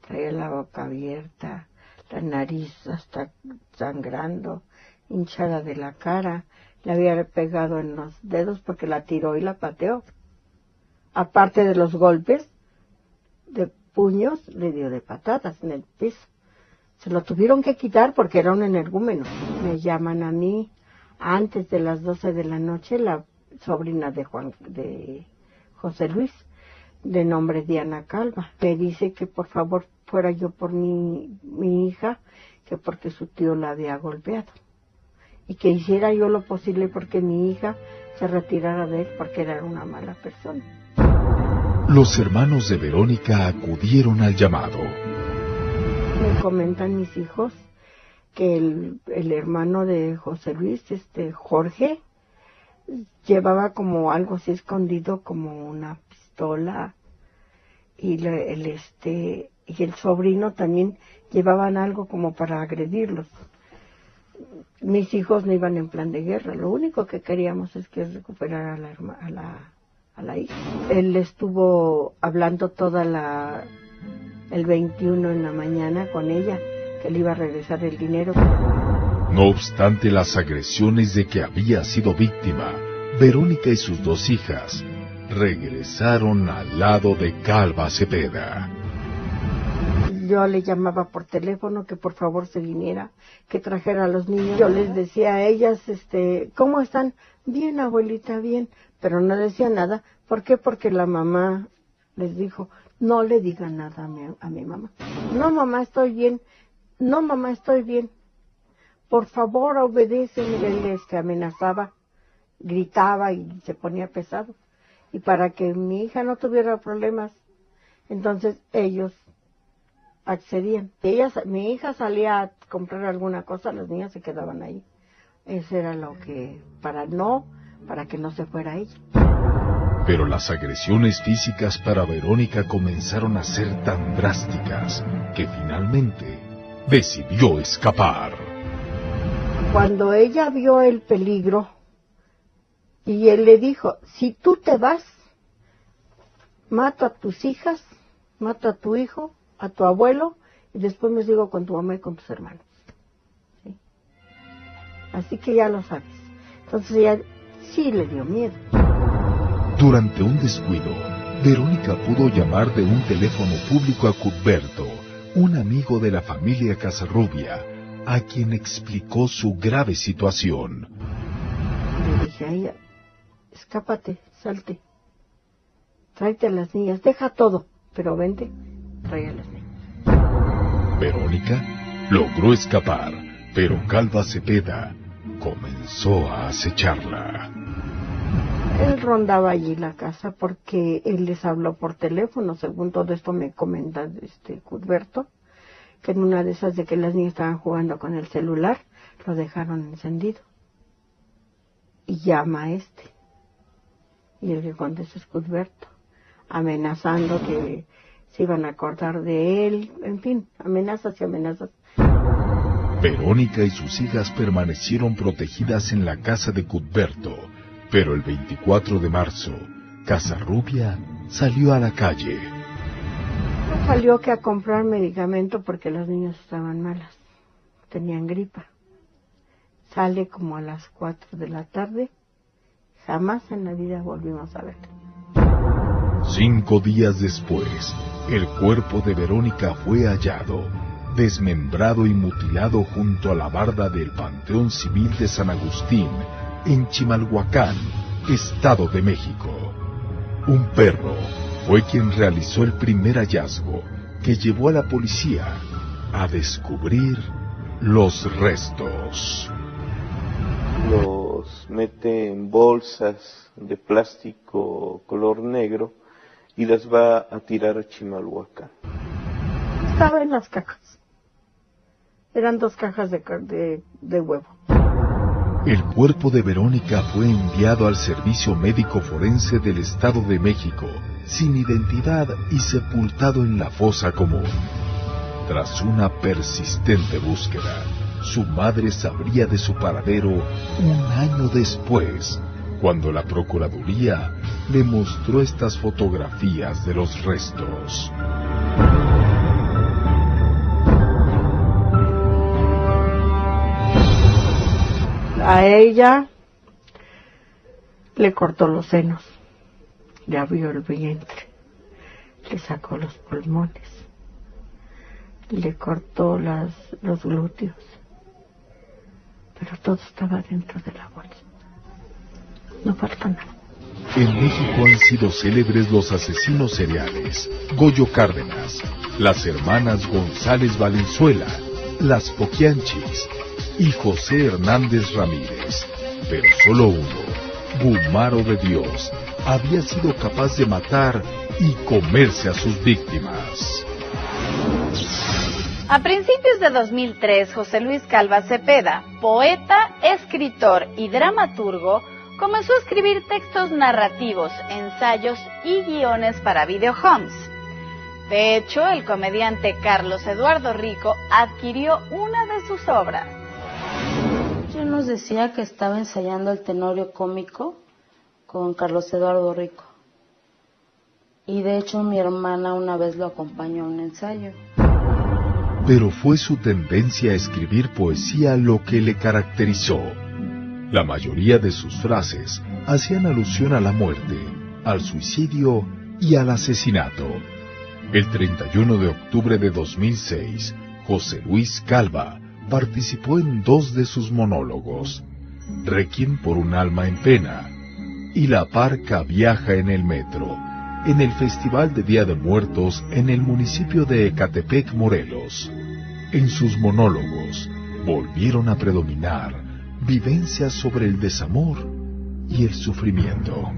traía la boca abierta, la nariz hasta sangrando, hinchada de la cara, le había pegado en los dedos porque la tiró y la pateó. Aparte de los golpes de puños, le dio de patadas en el piso. Se lo tuvieron que quitar porque era un energúmeno. Me llaman a mí antes de las 12 de la noche, la sobrina de José Luis, de nombre Diana Calva. Me dice que por favor fuera yo por mi hija, que porque su tío la había golpeado. Y que hiciera yo lo posible porque mi hija se retirara de él porque era una mala persona. Los hermanos de Verónica acudieron al llamado. Me comentan mis hijos que el hermano de José Luis, Jorge, llevaba como algo así escondido, como una pistola, y el sobrino también llevaban algo como para agredirlos. Mis hijos no iban en plan de guerra, lo único que queríamos es que recuperara a la hija. Él estuvo hablando el 21 en la mañana con ella, que le iba a regresar el dinero. No obstante las agresiones de que había sido víctima, Verónica y sus dos hijas regresaron al lado de Calva Cepeda. Yo le llamaba por teléfono que por favor se viniera, que trajera a los niños. Yo les decía a ellas, ¿cómo están? Bien, abuelita, bien. Pero no decía nada. ¿Por qué? Porque la mamá les dijo, no le diga nada a mi mamá. No, mamá, estoy bien. No, mamá, estoy bien. Por favor, obedece. Él amenazaba, gritaba y se ponía pesado. Y para que mi hija no tuviera problemas, entonces ellos accedían. Mi hija salía a comprar alguna cosa, las niñas se quedaban ahí. Eso era lo que, para que no se fuera ella. Pero las agresiones físicas para Verónica comenzaron a ser tan drásticas que finalmente decidió escapar. Cuando ella vio el peligro y él le dijo, si tú te vas, mato a tus hijas, mato a tu hijo, a tu abuelo y después me sigo con tu mamá y con tus hermanos. Así que ya lo sabes. Entonces ella sí le dio miedo. Durante un descuido, Verónica pudo llamar de un teléfono público a Cuthberto, un amigo de la familia Casarrubia, a quien explicó su grave situación. Le dije a ella, escápate, salte, tráete a las niñas, deja todo, pero vente, trae a las niñas. Verónica logró escapar, pero Calva Cepeda comenzó a acecharla. Él rondaba allí la casa porque él les habló por teléfono, según todo esto me comenta Cuthberto, que en una de esas de que las niñas estaban jugando con el celular, lo dejaron encendido. Y llama a y el que contesta es Cuthberto, amenazando que se iban a acordar de él, en fin, amenazas y amenazas. Verónica y sus hijas permanecieron protegidas en la casa de Cuthberto, pero el 24 de marzo, Casarrubia salió a la calle. No salió que a comprar medicamento porque los niños estaban malas, tenían gripa. Sale como a las 4 de la tarde, jamás en la vida volvimos a verla. 5 días después, el cuerpo de Verónica fue hallado, desmembrado y mutilado junto a la barda del Panteón Civil de San Agustín, en Chimalhuacán, Estado de México. Un perro fue quien realizó el primer hallazgo que llevó a la policía a descubrir los restos. Los mete en bolsas de plástico color negro y las va a tirar a Chimalhuacán. Estaba en las cajas. Eran 2 cajas de huevo. El cuerpo de Verónica fue enviado al Servicio Médico Forense del Estado de México, sin identidad y sepultado en la fosa común. Tras una persistente búsqueda, su madre sabría de su paradero 1 año después, cuando la Procuraduría le mostró estas fotografías de los restos. A ella le cortó los senos, le abrió el vientre, le sacó los pulmones, le cortó los glúteos, pero todo estaba dentro de la bolsa. No falta nada. En México han sido célebres los asesinos seriales, Goyo Cárdenas, las hermanas González Valenzuela, las Poquianchis y José Hernández Ramírez, pero solo uno, Gumaro de Dios, había sido capaz de matar y comerse a sus víctimas. A principios de 2003, José Luis Calva Cepeda, poeta, escritor y dramaturgo, comenzó a escribir textos narrativos, ensayos y guiones para videohomes. De hecho, el comediante Carlos Eduardo Rico adquirió una de sus obras. Él nos decía que estaba ensayando el tenorio cómico con Carlos Eduardo Rico. Y de hecho mi hermana una vez lo acompañó a un ensayo. Pero fue su tendencia a escribir poesía lo que le caracterizó. La mayoría de sus frases hacían alusión a la muerte, al suicidio y al asesinato. El 31 de octubre de 2006, José Luis Calva participó en 2 de sus monólogos, Requiem por un alma en pena y La parca viaja en el metro, en el Festival de Día de Muertos en el municipio de Ecatepec, Morelos. En sus monólogos volvieron a predominar vivencias sobre el desamor y el sufrimiento.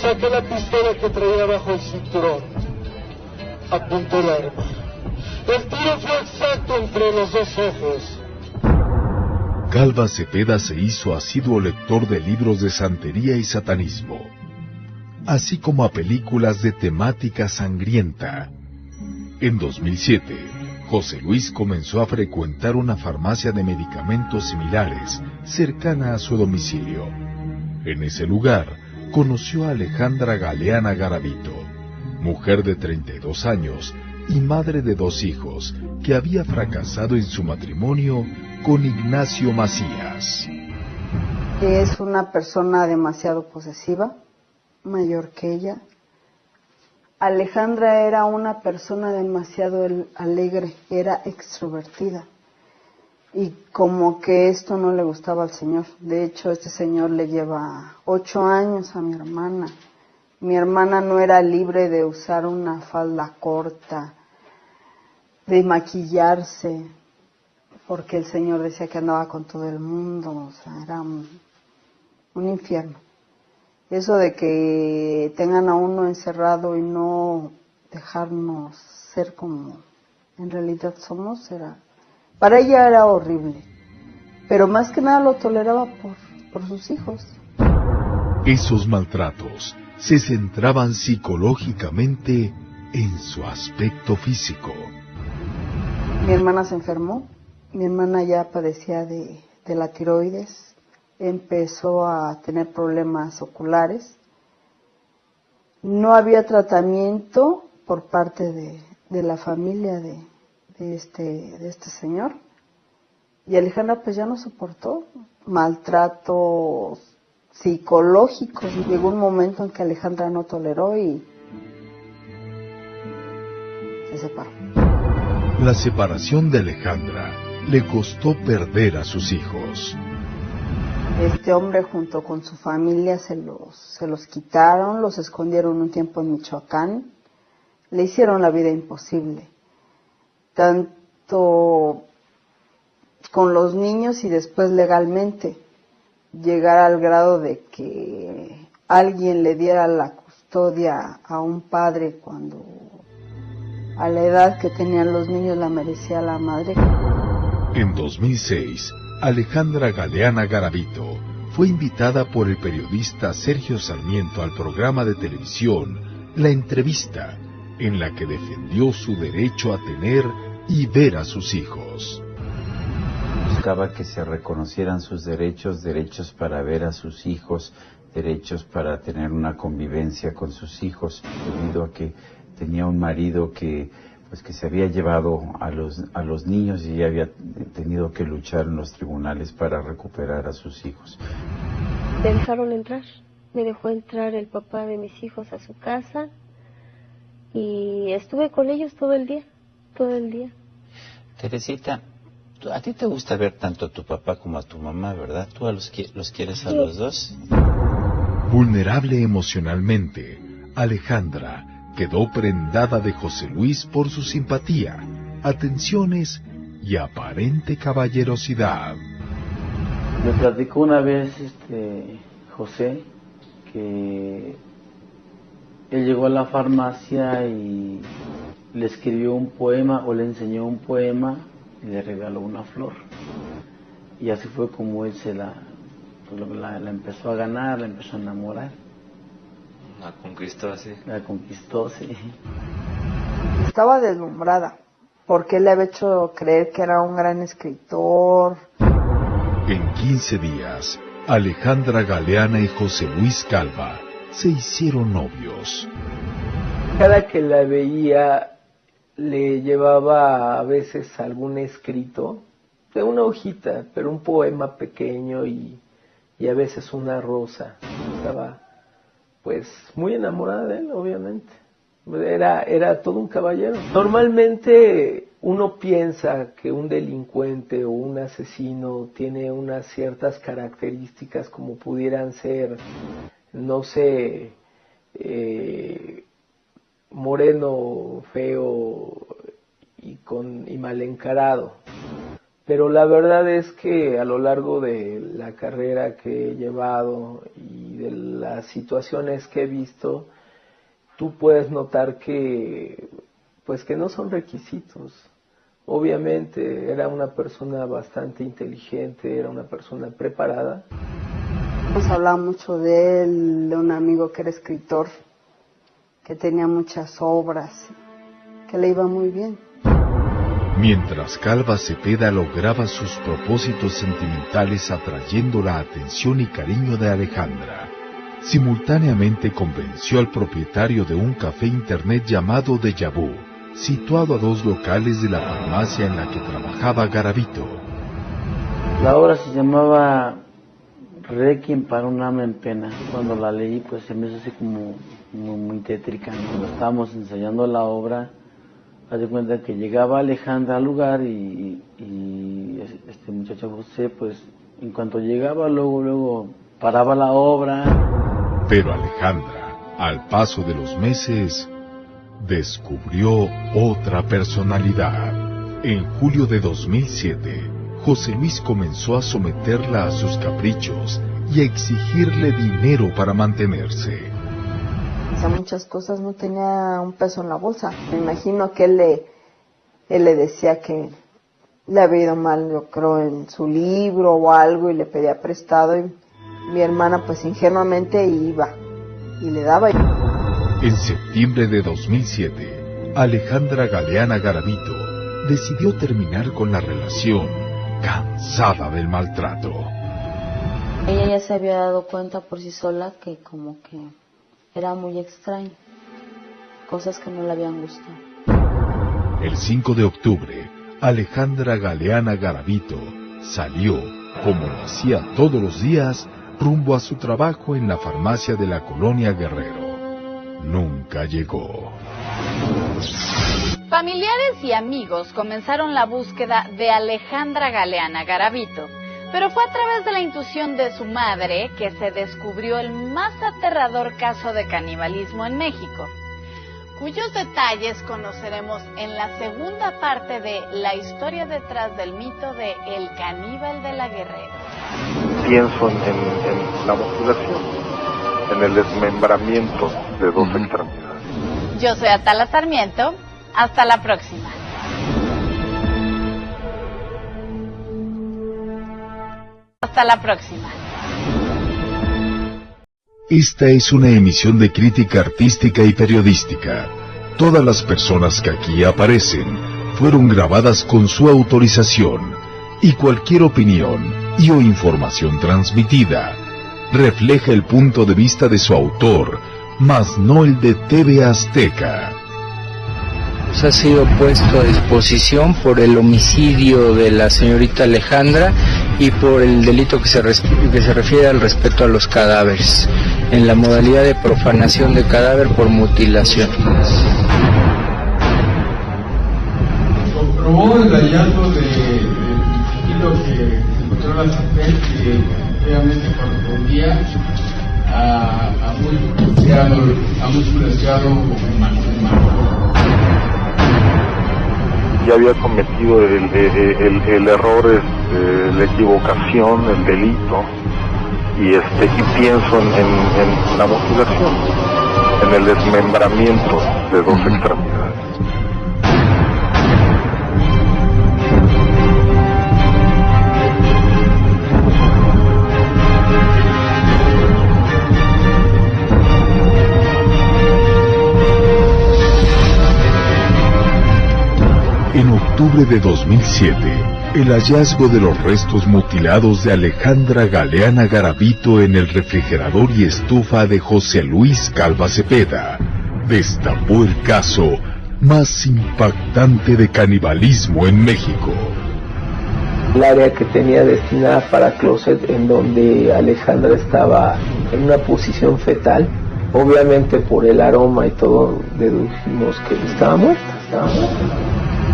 Saqué la pistola que traía bajo el cinturón. Apunté el arma. El tiro fue exacto entre los 2 ojos. Calva Cepeda se hizo asiduo lector de libros de santería y satanismo, así como a películas de temática sangrienta. En 2007, José Luis comenzó a frecuentar una farmacia de medicamentos similares cercana a su domicilio. En ese lugar, conoció a Alejandra Galeana Garavito, mujer de 32 años y madre de 2 hijos, que había fracasado en su matrimonio con Ignacio Macías. Es una persona demasiado posesiva, mayor que ella. Alejandra era una persona demasiado alegre, era extrovertida. Y como que esto no le gustaba al señor. De hecho, este señor le lleva 8 años a mi hermana. Mi hermana no era libre de usar una falda corta, de maquillarse, porque el señor decía que andaba con todo el mundo. O sea, era un infierno. Eso de que tengan a uno encerrado y no dejarnos ser como en realidad somos, para ella era horrible. Pero más que nada lo toleraba por sus hijos. Esos maltratos se centraban psicológicamente en su aspecto físico. Mi hermana se enfermó. Mi hermana ya padecía de la tiroides. Empezó a tener problemas oculares. No había tratamiento por parte de la familia de este señor. Y Alejandra pues ya no soportó maltratos psicológicos. Llegó un momento en que Alejandra no toleró y se separó. La separación de Alejandra le costó perder a sus hijos. Este hombre junto con su familia se los quitaron, los escondieron un tiempo en Michoacán, le hicieron la vida imposible, tanto con los niños y después legalmente, llegar al grado de que alguien le diera la custodia a un padre cuando a la edad que tenían los niños la merecía la madre. En 2006, Alejandra Galeana Garavito fue invitada por el periodista Sergio Sarmiento al programa de televisión La Entrevista, en la que defendió su derecho a tener y ver a sus hijos. Buscaba que se reconocieran sus derechos, derechos para ver a sus hijos, derechos para tener una convivencia con sus hijos, debido a que tenía un marido que se había llevado a los niños y había tenido que luchar en los tribunales para recuperar a sus hijos. Me dejaron entrar, me dejó entrar el papá de mis hijos a su casa y estuve con ellos todo el día. Teresita, a ti te gusta ver tanto a tu papá como a tu mamá, ¿verdad? ¿Tú los quieres a los dos? Vulnerable emocionalmente, Alejandra quedó prendada de José Luis por su simpatía, atenciones y aparente caballerosidad. Me platicó una vez José que él llegó a la farmacia y le escribió un poema o le enseñó un poema y le regaló una flor. Y así fue como él la empezó a ganar, la empezó a enamorar. La conquistó, sí. La conquistó, sí. Estaba deslumbrada, porque él le había hecho creer que era un gran escritor. En 15 días, Alejandra Galeana y José Luis Calva se hicieron novios. Cada que la veía, le llevaba a veces algún escrito, de una hojita, pero un poema pequeño y a veces una rosa. Estaba pues muy enamorada de él, obviamente. Era todo un caballero. Normalmente uno piensa que un delincuente o un asesino tiene unas ciertas características como pudieran ser, no sé, moreno, feo y mal encarado. Pero la verdad es que a lo largo de la carrera que he llevado y de las situaciones que he visto, tú puedes notar que no son requisitos. Obviamente era una persona bastante inteligente, era una persona preparada. Nos hablaba mucho de él, de un amigo que era escritor, que tenía muchas obras, que le iba muy bien. Mientras Calva Cepeda lograba sus propósitos sentimentales atrayendo la atención y cariño de Alejandra, simultáneamente convenció al propietario de un café internet llamado Deja Vu, situado a 2 locales de la farmacia en la que trabajaba Garavito. La obra se llamaba Requiem para un alma en pena. Cuando la leí, pues se me hizo así como muy tétrica. Cuando estábamos ensayando la obra, haz de cuenta que llegaba Alejandra al lugar y este muchacho José, pues en cuanto llegaba, luego paraba la obra. Pero Alejandra, al paso de los meses, descubrió otra personalidad. En julio de 2007, José Luis comenzó a someterla a sus caprichos y a exigirle dinero para mantenerse. O sea, muchas cosas, no tenía un peso en la bolsa. Me imagino que él le decía que le había ido mal, yo creo, en su libro o algo, y le pedía prestado, y mi hermana pues ingenuamente iba y le daba. En septiembre de 2007, Alejandra Galeana Garavito decidió terminar con la relación, cansada del maltrato. Ella ya se había dado cuenta por sí sola que como que era muy extraño, cosas que no le habían gustado. El 5 de octubre, Alejandra Galeana Garavito salió, como lo hacía todos los días, rumbo a su trabajo en la farmacia de la Colonia Guerrero. Nunca llegó. Familiares y amigos comenzaron la búsqueda de Alejandra Galeana Garavito, pero fue a través de la intuición de su madre que se descubrió el más aterrador caso de canibalismo en México, cuyos detalles conoceremos en la segunda parte de La historia detrás del mito de El caníbal de la Guerrero. Pienso en la mutilación, en el desmembramiento de dos extremidades. Yo soy Atala Sarmiento. Hasta la próxima. Hasta la próxima. Esta es una emisión de crítica artística y periodística. Todas las personas que aquí aparecen fueron grabadas con su autorización, y cualquier opinión y o información transmitida refleja el punto de vista de su autor, mas no el de TV Azteca. Ha sido puesto a disposición por el homicidio de la señorita Alejandra y por el delito que se refiere al respeto a los cadáveres, en la modalidad de profanación de cadáver por mutilación. Comprobó el hallazgo de chiquito que se encontró en la sartén, que obviamente correspondía a músculo deseado humano. Ya había cometido el error, la equivocación, el delito, y pienso en la mutilación, en el desmembramiento de dos extremidades. En octubre de 2007, el hallazgo de los restos mutilados de Alejandra Galeana Garavito en el refrigerador y estufa de José Luis Calva Cepeda destapó el caso más impactante de canibalismo en México. El área que tenía destinada para closet, en donde Alejandra estaba en una posición fetal, obviamente por el aroma y todo deducimos que estaba muerta.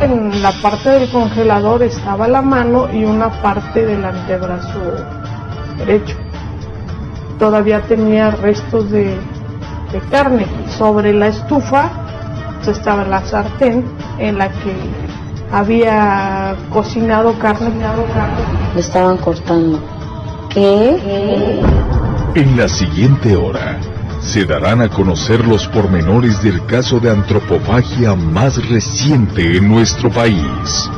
En la parte del congelador estaba la mano y una parte del antebrazo derecho. Todavía tenía restos de carne. Sobre la estufa estaba la sartén en la que había cocinado carne. Le estaban cortando. ¿Qué? En la siguiente hora se darán a conocer los pormenores del caso de antropofagia más reciente en nuestro país.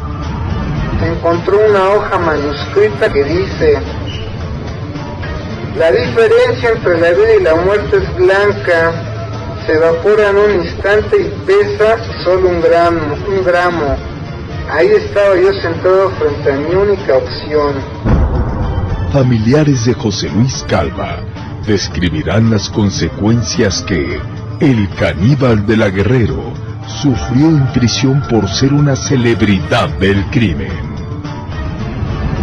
Encontró una hoja manuscrita que dice: la diferencia entre la vida y la muerte es blanca, se evapora en un instante y pesa solo un gramo. Ahí estaba yo sentado frente a mi única opción. Familiares de José Luis Calva describirán las consecuencias que el caníbal de la Guerrero sufrió en prisión por ser una celebridad del crimen.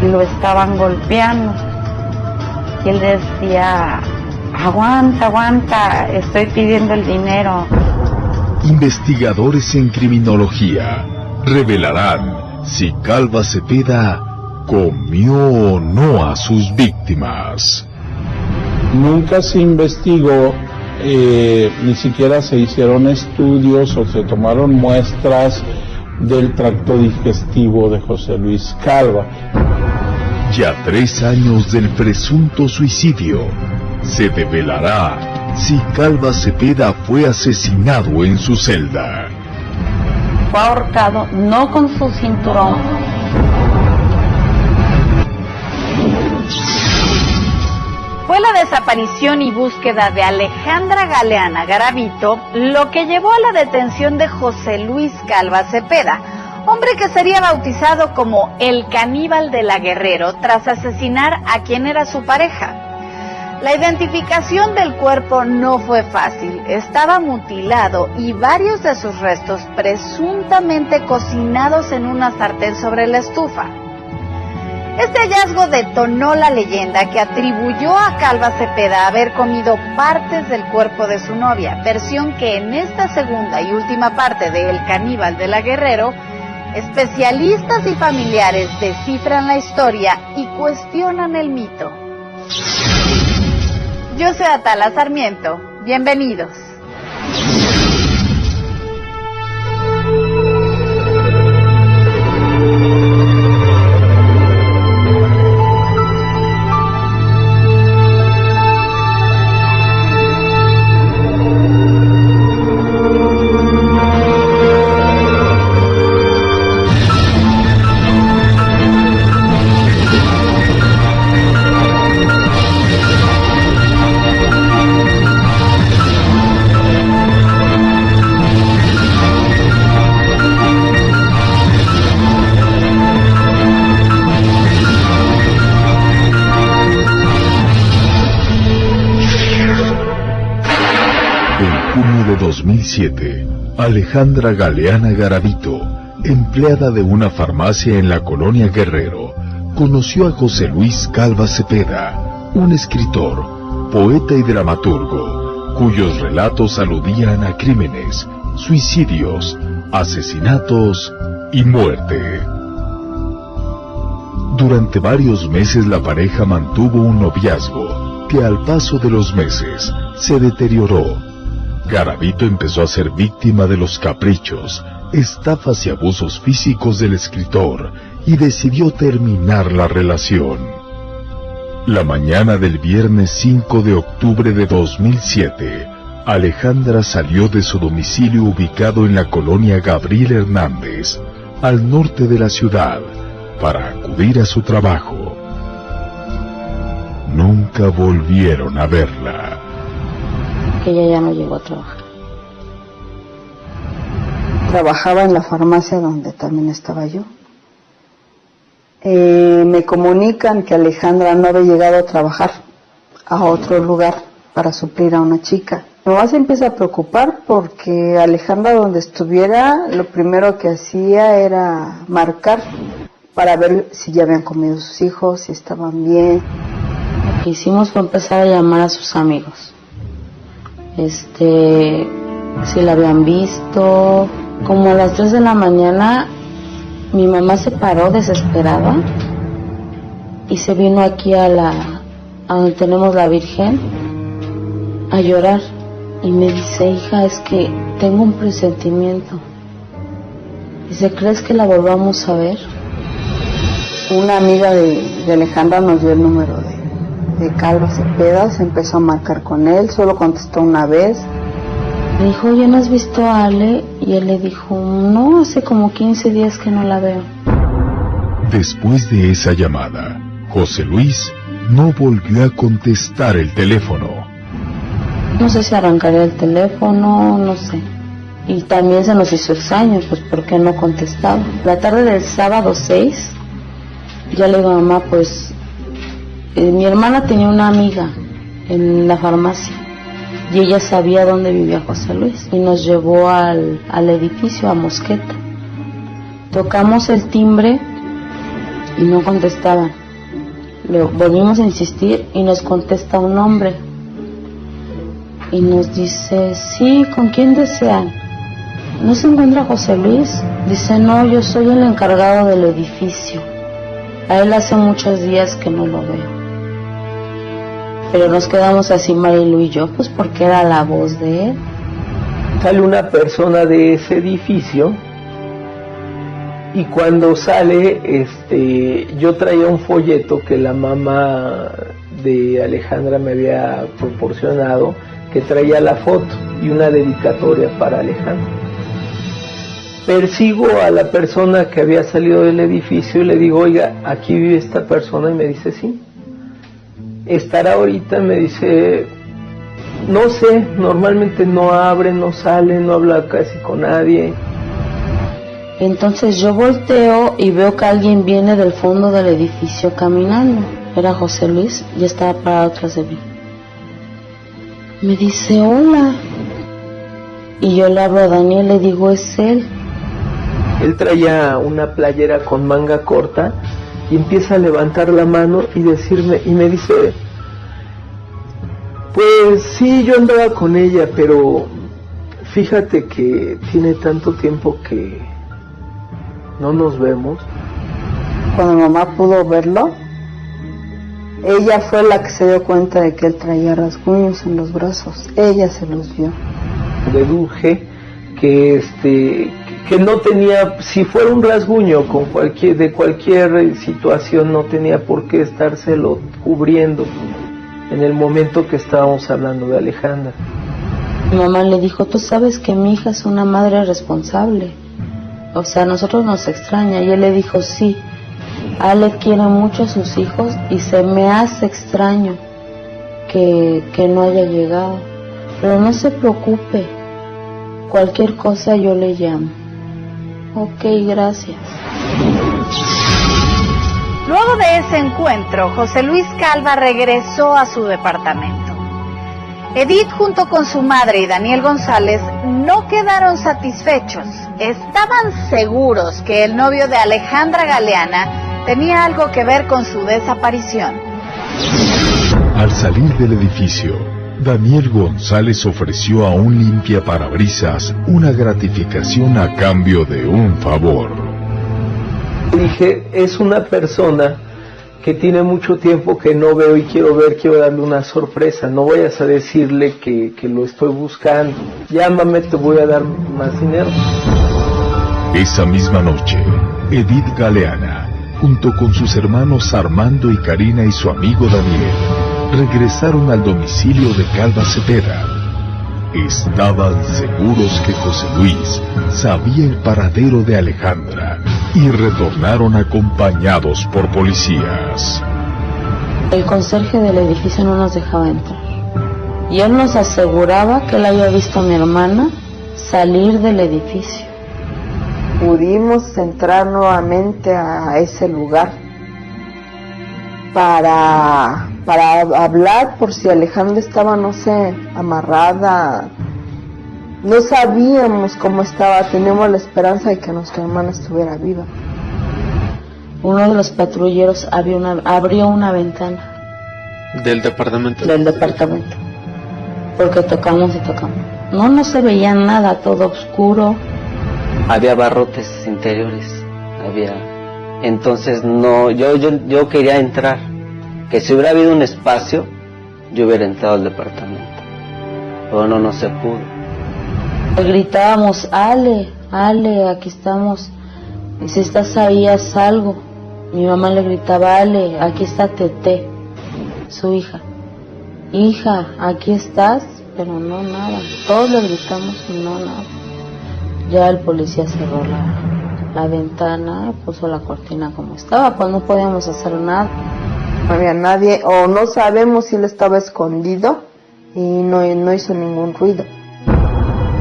lo estaban golpeando. Y él decía, aguanta, aguanta, estoy pidiendo el dinero. Investigadores en criminología revelarán si Calva Cepeda comió o no a sus víctimas. Nunca se investigó, ni siquiera se hicieron estudios o se tomaron muestras del tracto digestivo de José Luis Calva. Ya 3 años del presunto suicidio, se develará si Calva Cepeda fue asesinado en su celda. Fue ahorcado no con su cinturón. Fue la desaparición y búsqueda de Alejandra Galeana Garavito lo que llevó a la detención de José Luis Calva Cepeda, hombre que sería bautizado como el caníbal de la Guerrero tras asesinar a quien era su pareja. La identificación del cuerpo no fue fácil, estaba mutilado y varios de sus restos presuntamente cocinados en una sartén sobre la estufa. Este hallazgo detonó la leyenda que atribuyó a Calva Cepeda haber comido partes del cuerpo de su novia, versión que en esta segunda y última parte de El caníbal de la Guerrero, especialistas y familiares descifran la historia y cuestionan el mito. Yo soy Atala Sarmiento, bienvenidos. De 2007, Alejandra Galeana Garavito, empleada de una farmacia en la colonia Guerrero, conoció a José Luis Calva Cepeda, un escritor, poeta y dramaturgo, cuyos relatos aludían a crímenes, suicidios, asesinatos y muerte. Durante varios meses la pareja mantuvo un noviazgo que al paso de los meses se deterioró. Garavito empezó a ser víctima de los caprichos, estafas y abusos físicos del escritor y decidió terminar la relación. La mañana del viernes 5 de octubre de 2007, Alejandra salió de su domicilio ubicado en la colonia Gabriel Hernández, al norte de la ciudad, para acudir a su trabajo. Nunca volvieron a verla. Que ella ya no llegó a trabajar. Trabajaba en la farmacia donde también estaba yo. Me comunican que Alejandra no había llegado a trabajar a otro lugar para suplir a una chica. Mi mamá se empieza a preocupar porque Alejandra donde estuviera, lo primero que hacía era marcar para ver si ya habían comido sus hijos, si estaban bien. Lo que hicimos fue empezar a llamar a sus amigos. Si la habían visto. Como a las 3 de la mañana mi mamá se paró desesperada y se vino aquí a donde tenemos la Virgen a llorar y me dice, hija, es que tengo un presentimiento. Dice, ¿crees que la volvamos a ver? Una amiga de Alejandra nos dio el número de Calva Cepeda, se empezó a marcar con él, solo contestó una vez. Le dijo, oye, ¿no has visto a Ale? Y él le dijo, no, hace como 15 días que no la veo. Después de esa llamada, José Luis no volvió a contestar el teléfono. No sé si arrancaría el teléfono, no sé. Y también se nos hizo extraño, pues, ¿por qué no contestaba? La tarde del sábado 6, ya le digo a mamá, pues, mi hermana tenía una amiga en la farmacia y ella sabía dónde vivía José Luis y nos llevó al edificio, a Mosqueta. Tocamos el timbre y no contestaban. Le volvimos a insistir y nos contesta un hombre y nos dice: sí, ¿con quién desean? ¿No se encuentra José Luis? Dice: no, yo soy el encargado del edificio. A él hace muchos días que no lo veo. Pero nos quedamos así, Marilu y yo, pues porque era la voz de él. Sale una persona de ese edificio y cuando sale, yo traía un folleto que la mamá de Alejandra me había proporcionado, que traía la foto y una dedicatoria para Alejandra. Persigo a la persona que había salido del edificio y le digo: oiga, aquí vive esta persona, y me dice: sí. ¿Estará ahorita? Me dice: no sé, normalmente no abre, no sale, no habla casi con nadie. Entonces yo volteo y veo que alguien viene del fondo del edificio caminando. Era José Luis y estaba parado atrás de mí. Me dice: hola. Y yo le hablo a Daniel, le digo: es él. Él traía una playera con manga corta y empieza a levantar la mano y decirme, y me dice: pues sí, yo andaba con ella, pero fíjate que tiene tanto tiempo que no nos vemos. Cuando mamá pudo verlo, ella fue la que se dio cuenta de que él traía rasguños en los brazos. Ella se los vio. Deduje que no tenía, si fuera un rasguño de cualquier situación, no tenía por qué estárselo cubriendo en el momento que estábamos hablando de Alejandra. Mi mamá le dijo: tú sabes que mi hija es una madre responsable, o sea, a nosotros nos extraña. Y él le dijo: sí, Ale quiere mucho a sus hijos y se me hace extraño que no haya llegado, pero no se preocupe, cualquier cosa yo le llamo. Ok, gracias. Luego de ese encuentro, José Luis Calva regresó a su departamento. Edith, junto con su madre y Daniel González, no quedaron satisfechos. Estaban seguros que el novio de Alejandra Galeana tenía algo que ver con su desaparición. Al salir del edificio, Daniel González ofreció a un limpiaparabrisas una gratificación a cambio de un favor. Dije: es una persona que tiene mucho tiempo que no veo y quiero darle una sorpresa. No vayas a decirle que lo estoy buscando. Llámame, te voy a dar más dinero. Esa misma noche, Edith Galeana, junto con sus hermanos Armando y Karina y su amigo Daniel, regresaron al domicilio de Calva Cepeda. Estaban seguros que José Luis sabía el paradero de Alejandra y retornaron acompañados por policías. El conserje del edificio no nos dejaba entrar y él nos aseguraba que él había visto a mi hermana salir del edificio. Pudimos entrar nuevamente a ese lugar para hablar por si Alejandra estaba, no sé, amarrada. No sabíamos cómo estaba, teníamos la esperanza de que nuestra hermana estuviera viva. Uno de los patrulleros abrió una ventana. ¿Del departamento? Del departamento. Porque tocamos y tocamos. No se veía nada, todo oscuro. Había barrotes interiores, entonces no, yo quería entrar, que si hubiera habido un espacio, yo hubiera entrado al departamento, pero no se pudo. Gritábamos: Ale, aquí estamos, y si estás ahí haz algo. Mi mamá le gritaba: Ale, aquí está Tete, su hija, aquí estás, pero no nada. Todos le gritamos y no nada. Ya el policía cerró la ventana, puso la cortina como estaba, pues no podíamos hacer nada. No había nadie, o no sabemos si él estaba escondido y no hizo ningún ruido.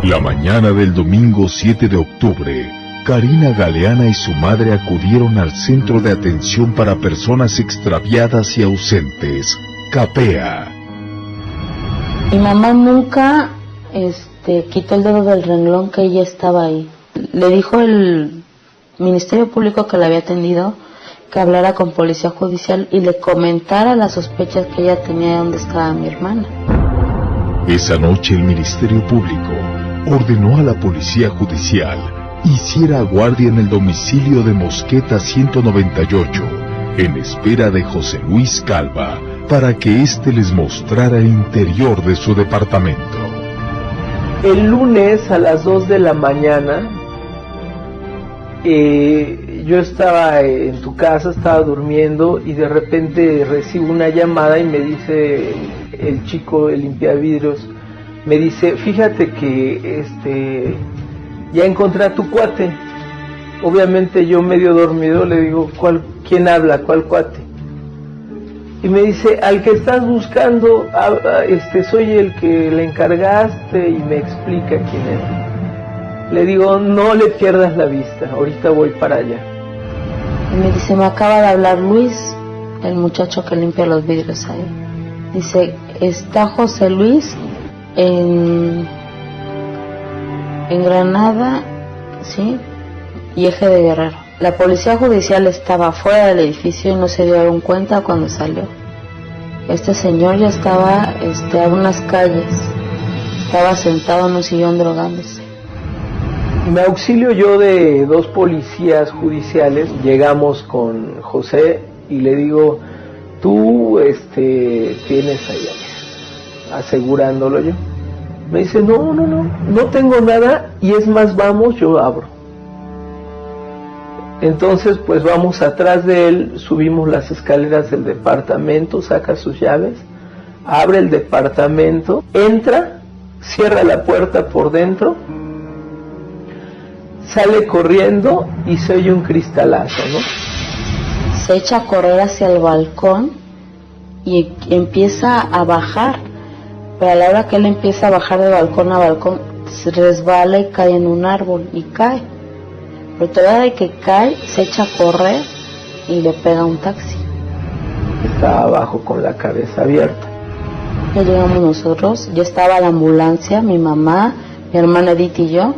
La mañana del domingo 7 de octubre, Karina Galeana y su madre acudieron al Centro de Atención para Personas Extraviadas y Ausentes, CAPEA. Mi mamá nunca quitó el dedo del renglón que ella estaba ahí. Le dijo el Ministerio Público que la había atendido que hablara con policía judicial y le comentara las sospechas que ella tenía de dónde estaba mi hermana. Esa noche el Ministerio Público ordenó a la Policía Judicial hiciera guardia en el domicilio de Mosqueta 198, en espera de José Luis Calva, para que éste les mostrara el interior de su departamento. El lunes a las 2 de la mañana, yo estaba en tu casa, estaba durmiendo y de repente recibo una llamada y me dice el chico, el limpiavidrios, me dice, fíjate que ya encontré a tu cuate. Obviamente yo medio dormido le digo, ¿quién habla? ¿Cuál cuate? Y me dice, al que estás buscando, soy el que le encargaste, y me explica quién es. Le digo, no le pierdas la vista, ahorita voy para allá. Y me dice, me acaba de hablar Luis, el muchacho que limpia los vidrios ahí. Dice, está José Luis en Granada, ¿sí? Y Eje de Guerrero. La policía judicial estaba fuera del edificio y no se dieron cuenta cuando salió. Este señor ya estaba a unas calles, estaba sentado en un sillón drogándose. Me auxilio yo de 2 policías judiciales, llegamos con José y le digo, tú tienes allá, asegurándolo yo. Me dice, no tengo nada, y es más, vamos, yo abro. Entonces pues vamos atrás de él, subimos las escaleras del departamento, saca sus llaves, abre el departamento, entra, cierra la puerta por dentro, sale corriendo y se oye un cristalazo, ¿no? Se echa a correr hacia el balcón y empieza a bajar, pero a la hora que él empieza a bajar de balcón a balcón, se resbala y cae en un árbol y cae. Pero todavía de que cae, se echa a correr y le pega un taxi. Estaba abajo con la cabeza abierta. Ya llegamos nosotros, ya estaba la ambulancia, mi mamá, mi hermana Edith y yo,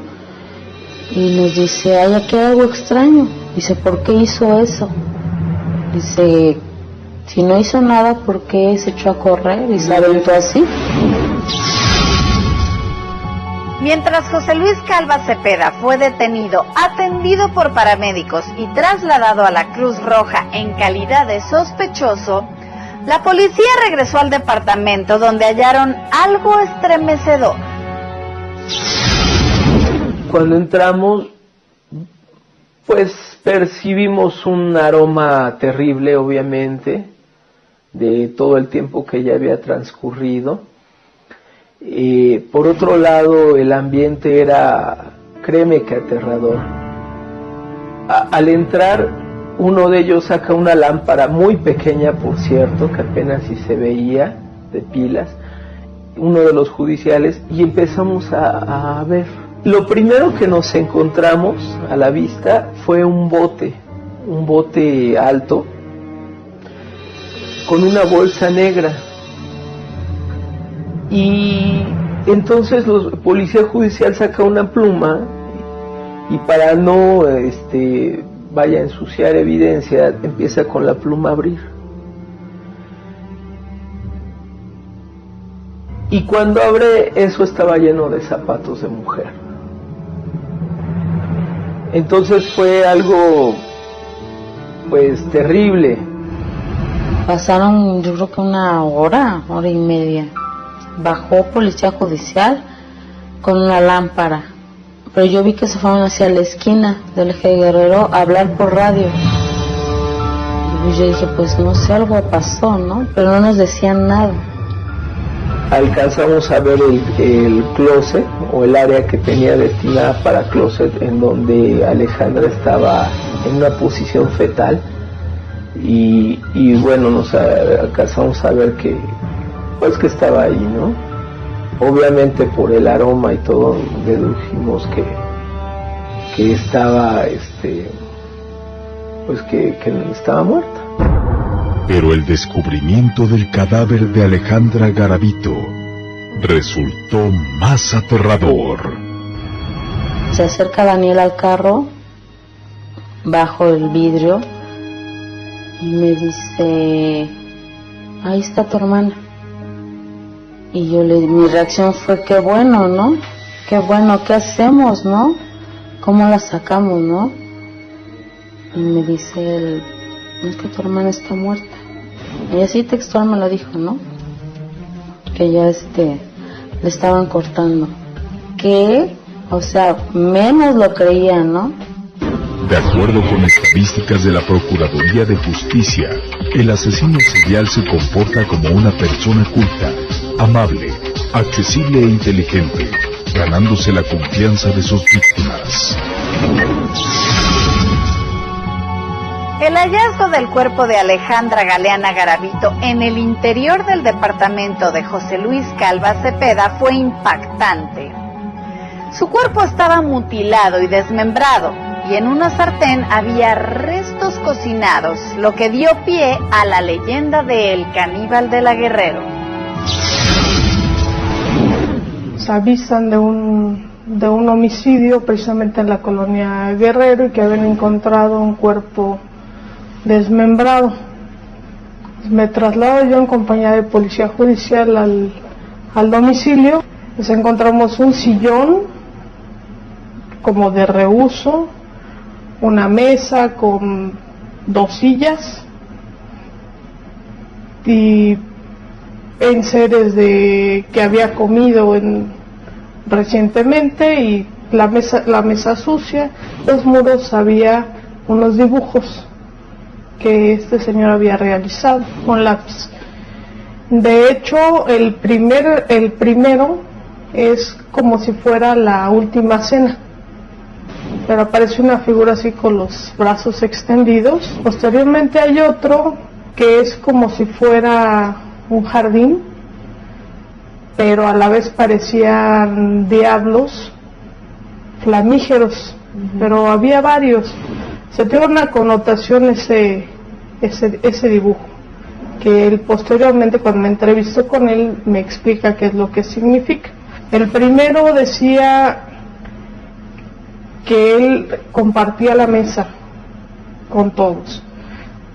y nos dice, ay, aquí hay algo extraño. Dice, ¿por qué hizo eso? Dice, si no hizo nada, ¿por qué se echó a correr y se aventó así? Mientras José Luis Calva Cepeda fue detenido, atendido por paramédicos y trasladado a la Cruz Roja en calidad de sospechoso, la policía regresó al departamento donde hallaron algo estremecedor. Cuando entramos, pues percibimos un aroma terrible, obviamente, de todo el tiempo que ya había transcurrido. Por otro lado, el ambiente era, créeme que aterrador. Al entrar, uno de ellos saca una lámpara muy pequeña, por cierto, que apenas si se veía, de pilas, uno de los judiciales, y empezamos a ver. Lo primero que nos encontramos a la vista fue un bote alto, con una bolsa negra. Y entonces la policía judicial saca una pluma y para no vaya a ensuciar evidencia, empieza con la pluma a abrir. Y cuando abre, eso estaba lleno de zapatos de mujer. Entonces fue algo pues terrible. Pasaron yo creo que una hora y media. Bajó policía judicial con una lámpara, pero yo vi que se fueron hacia la esquina del Eje de Guerrero a hablar por radio. Y yo dije, pues no sé, algo pasó, ¿no? Pero no nos decían nada. Alcanzamos a ver el closet, o el área que tenía destinada para closet, en donde Alejandra estaba en una posición fetal, y bueno, nos alcanzamos a ver que estaba ahí, ¿no? Obviamente por el aroma y todo dedujimos que estaba que estaba muerta. Pero el descubrimiento del cadáver de Alejandra Garavito resultó más aterrador. Se acerca Daniel al carro, bajo el vidrio, y me dice, ahí está tu hermana. Y mi reacción fue, qué bueno, ¿no? Qué bueno, ¿qué hacemos, no? ¿Cómo la sacamos, no? Y me dice él, es que tu hermana está muerta. Y así textual me lo dijo, ¿no? Que ya le estaban cortando. ¿Qué? O sea, menos lo creía, ¿no? De acuerdo con estadísticas de la Procuraduría de Justicia, el asesino serial se comporta como una persona culta, amable, accesible e inteligente, ganándose la confianza de sus víctimas. El hallazgo del cuerpo de Alejandra Galeana Garavito en el interior del departamento de José Luis Calva Cepeda fue impactante. Su cuerpo estaba mutilado y desmembrado, y en una sartén había restos cocinados, lo que dio pie a la leyenda de El Caníbal de la Guerrero. Se avisan de un homicidio precisamente en la colonia Guerrero y que habían encontrado un cuerpo desmembrado. Me traslado yo en compañía de policía judicial al domicilio. Pues encontramos un sillón como de reuso, una mesa con 2 sillas y enseres que había comido recientemente, y la mesa sucia. Los muros había unos dibujos que este señor había realizado con lápiz. De hecho, el primero es como si fuera la última cena, pero aparece una figura así con los brazos extendidos. Posteriormente hay otro que es como si fuera un jardín, pero a la vez parecían diablos flamígeros, pero había varios. Se tiene una connotación ese dibujo, que él posteriormente, cuando me entrevistó con él, me explica qué es lo que significa. El primero decía que él compartía la mesa con todos.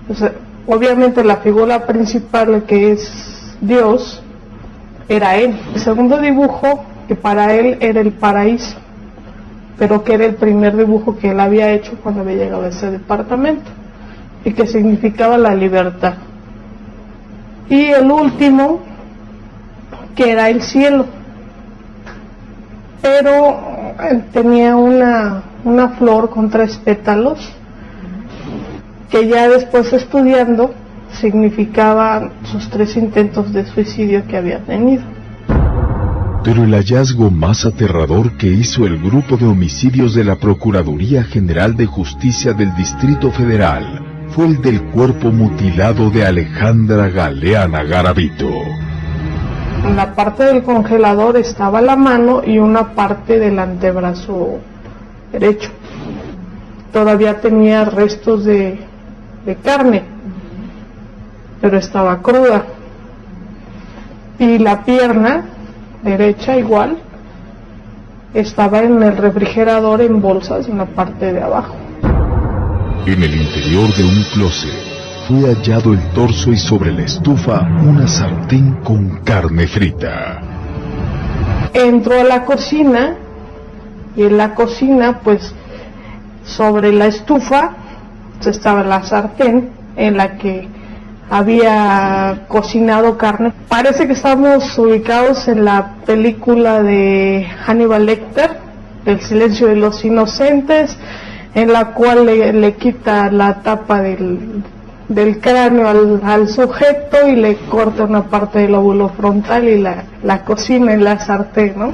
O sea, obviamente la figura principal, que es Dios, era él. El segundo dibujo, que para él era el paraíso, pero que era el primer dibujo que él había hecho cuando había llegado a ese departamento, y que significaba la libertad. Y el último, que era el cielo, pero tenía una flor con 3 pétalos, que ya después estudiando significaba sus 3 intentos de suicidio que había tenido. Pero el hallazgo más aterrador que hizo el grupo de homicidios de la Procuraduría General de Justicia del Distrito Federal fue el del cuerpo mutilado de Alejandra Galeana Garavito. En la parte del congelador estaba la mano y una parte del antebrazo derecho. Todavía tenía restos de carne, pero estaba cruda. Y la pierna derecha igual estaba en el refrigerador en bolsas en la parte de abajo. En el interior de un closet fue hallado el torso y sobre la estufa una sartén con carne frita. Entró a la cocina y en la cocina, pues, sobre la estufa estaba la sartén en la que había cocinado carne. Parece que estamos ubicados en la película de Hannibal Lecter, El silencio de los inocentes, en la cual le quita la tapa del cráneo al sujeto y le corta una parte del lóbulo frontal y la cocina en la sartén, ¿no?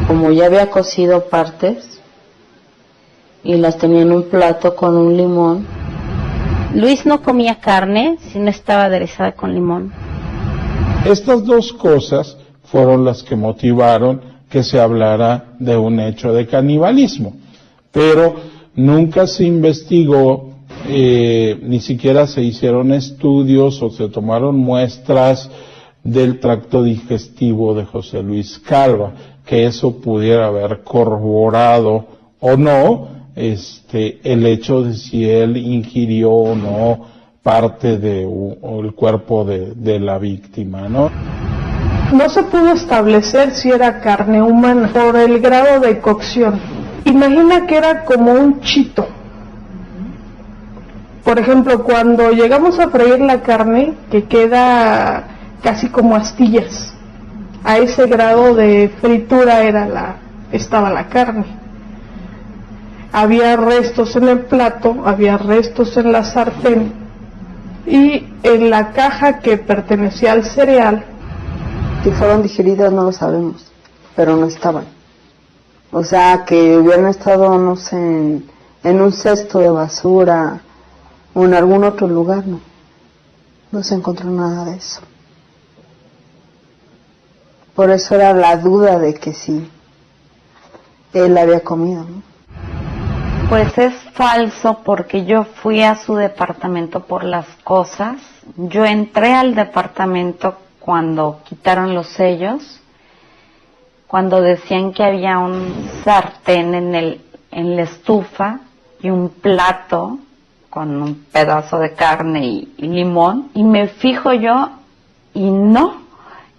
Como ya había cocido partes y las tenía en un plato con un limón. Luis no comía carne si no estaba aderezada con limón. Estas 2 cosas fueron las que motivaron que se hablara de un hecho de canibalismo, pero nunca se investigó, ni siquiera se hicieron estudios o se tomaron muestras del tracto digestivo de José Luis Calva, que eso pudiera haber corroborado o no el hecho de si él ingirió o no parte o el cuerpo de la víctima, ¿no? No se pudo establecer si era carne humana por el grado de cocción. Imagina que era como un chito. Por ejemplo, cuando llegamos a freír la carne, que queda casi como astillas, a ese grado de fritura estaba la carne. Había restos en el plato, había restos en la sartén, y en la caja que pertenecía al cereal. Si fueron digeridas no lo sabemos, pero no estaban. O sea, que hubieran estado, no sé, en un cesto de basura o en algún otro lugar, no. No se encontró nada de eso. Por eso era la duda de que sí, él había comido, ¿no? Pues es falso, porque yo fui a su departamento por las cosas. Yo entré al departamento cuando quitaron los sellos, cuando decían que había un sartén en la estufa y un plato con un pedazo de carne y limón, y me fijo yo y no,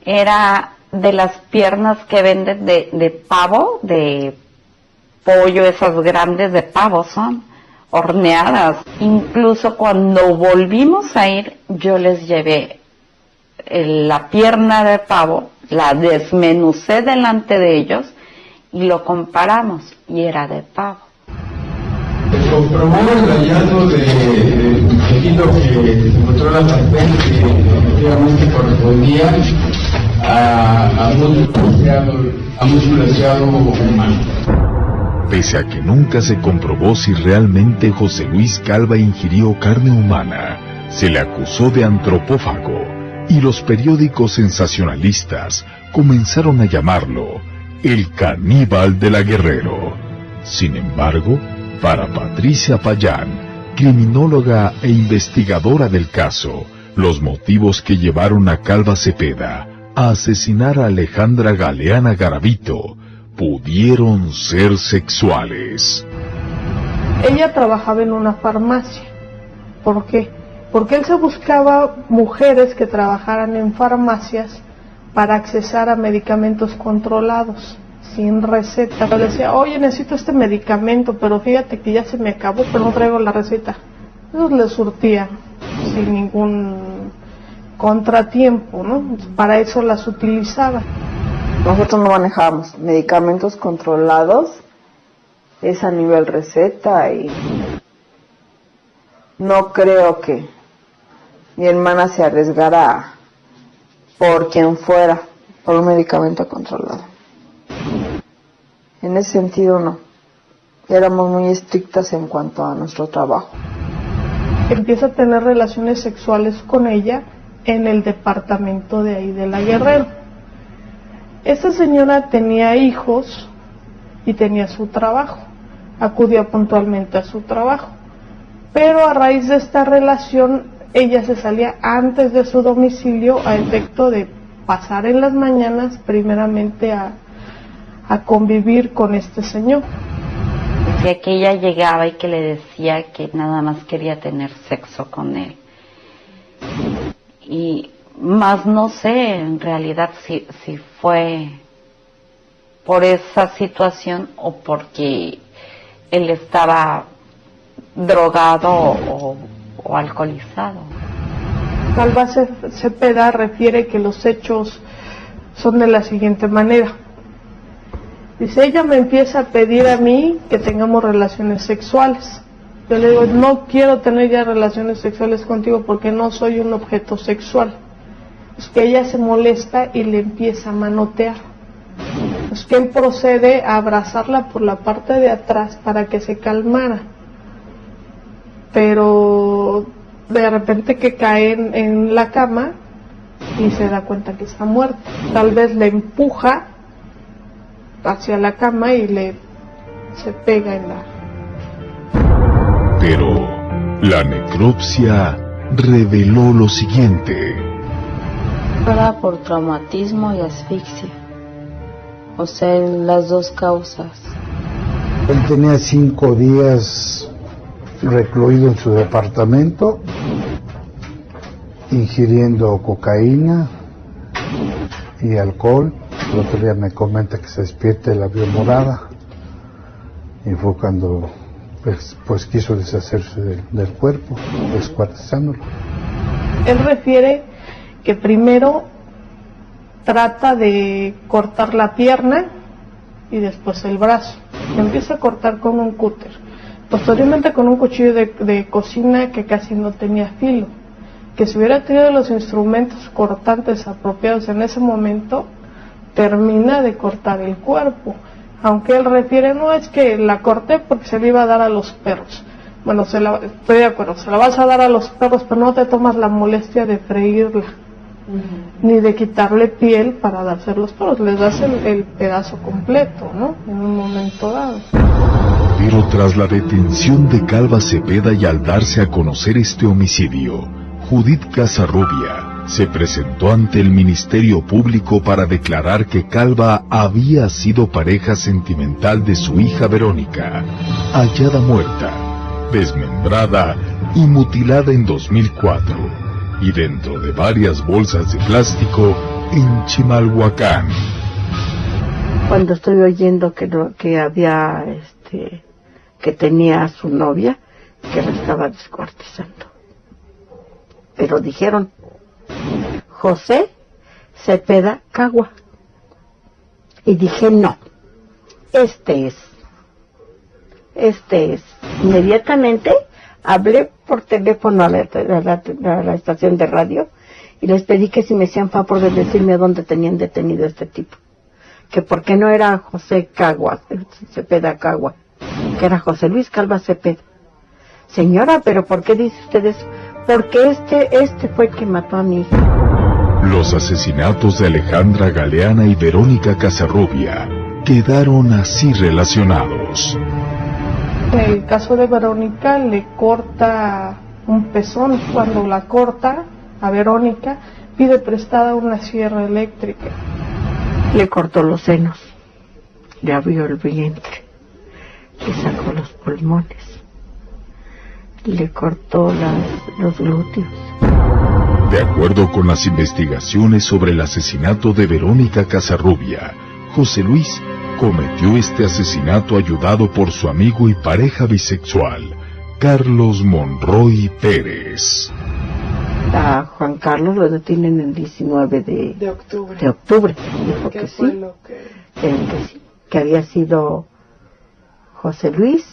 era de las piernas que venden de pavo, de pollo, esas grandes de pavo son, horneadas. Incluso cuando volvimos a ir, yo les llevé la pierna de pavo, la desmenucé delante de ellos y lo comparamos, y era de pavo. Se comprobó el hallazgo del tejido que se encontró en la sartén, que efectivamente correspondía a músculo deseado humano. Pese a que nunca se comprobó si realmente José Luis Calva ingirió carne humana, se le acusó de antropófago, y los periódicos sensacionalistas comenzaron a llamarlo el caníbal de la Guerrero. Sin embargo, para Patricia Payán, criminóloga e investigadora del caso, los motivos que llevaron a Calva Cepeda a asesinar a Alejandra Galeana Garavito pudieron ser sexuales. Ella trabajaba en una farmacia. ¿Por qué? Porque él se buscaba mujeres que trabajaran en farmacias para accesar a medicamentos controlados, sin receta. Le decía, oye, necesito este medicamento, pero fíjate que ya se me acabó, pero no traigo la receta. Entonces le surtía sin ningún contratiempo, ¿no? Para eso las utilizaba. Nosotros no manejábamos medicamentos controlados, es a nivel receta, y no creo que mi hermana se arriesgara por quien fuera, por un medicamento controlado. En ese sentido no, éramos muy estrictas en cuanto a nuestro trabajo. Empieza a tener relaciones sexuales con ella en el departamento de ahí de la Guerrero. Esta señora tenía hijos y tenía su trabajo, acudía puntualmente a su trabajo, pero a raíz de esta relación ella se salía antes de su domicilio a efecto de pasar en las mañanas primeramente a convivir con este señor. Decía que ella llegaba y que le decía que nada más quería tener sexo con él. Y más no sé en realidad si fue por esa situación o porque él estaba drogado o alcoholizado. Calva Cepeda refiere que los hechos son de la siguiente manera. Dice, ella me empieza a pedir a mí que tengamos relaciones sexuales. Yo le digo, no quiero tener ya relaciones sexuales contigo porque no soy un objeto sexual. Es que ella se molesta y le empieza a manotear. Es que él procede a abrazarla por la parte de atrás para que se calmara. Pero de repente que cae en la cama y se da cuenta que está muerta. Tal vez le empuja hacia la cama y se pega en la... Pero la necropsia reveló lo siguiente. Era por traumatismo y asfixia, o sea, las dos causas. Él tenía 5 días recluido en su departamento ingiriendo cocaína y alcohol. El otro día me comenta que se despierta y la vio morada, y fue cuando pues quiso deshacerse del cuerpo, descuartizándolo. Él refiere que primero trata de cortar la pierna y después el brazo. Empieza a cortar con un cúter, posteriormente con un cuchillo de cocina que casi no tenía filo, que si hubiera tenido los instrumentos cortantes apropiados en ese momento, termina de cortar el cuerpo. Aunque él refiere, no es que la corté porque se le iba a dar a los perros. Bueno, estoy de acuerdo, se la vas a dar a los perros, pero no te tomas la molestia de freírla, ni de quitarle piel para darse a los perros, les das el pedazo completo, ¿no? En un momento dado. Pero tras la detención de Calva Cepeda y al darse a conocer este homicidio, Judith Casarrubia se presentó ante el Ministerio Público para declarar que Calva había sido pareja sentimental de su hija Verónica, hallada muerta, desmembrada y mutilada en 2004, y dentro de varias bolsas de plástico en Chimalhuacán. Cuando estoy oyendo que había, que tenía a su novia, que la estaba descuartizando. Pero dijeron, José Cepeda Cagua. Y dije, no, este es. Inmediatamente hablé por teléfono a la estación de radio y les pedí que si me hacían favor de decirme a dónde tenían detenido a este tipo. Que por qué no era José Cagua, Cepeda Cagua, que era José Luis Calva Cepeda. Señora, pero ¿por qué dice usted eso? Porque este fue el que mató a mi hija. Los asesinatos de Alejandra Galeana y Verónica Casarrubia quedaron así relacionados. En el caso de Verónica le corta un pezón. Cuando la corta a Verónica, pide prestada una sierra eléctrica. Le cortó los senos, le abrió el vientre, le sacó los pulmones, le cortó los glúteos. De acuerdo con las investigaciones sobre el asesinato de Verónica Casarrubia, José Luis cometió este asesinato ayudado por su amigo y pareja bisexual, Carlos Monroy Pérez. A Juan Carlos lo detienen el 19 de octubre. Dijo que sí, que había sido José Luis,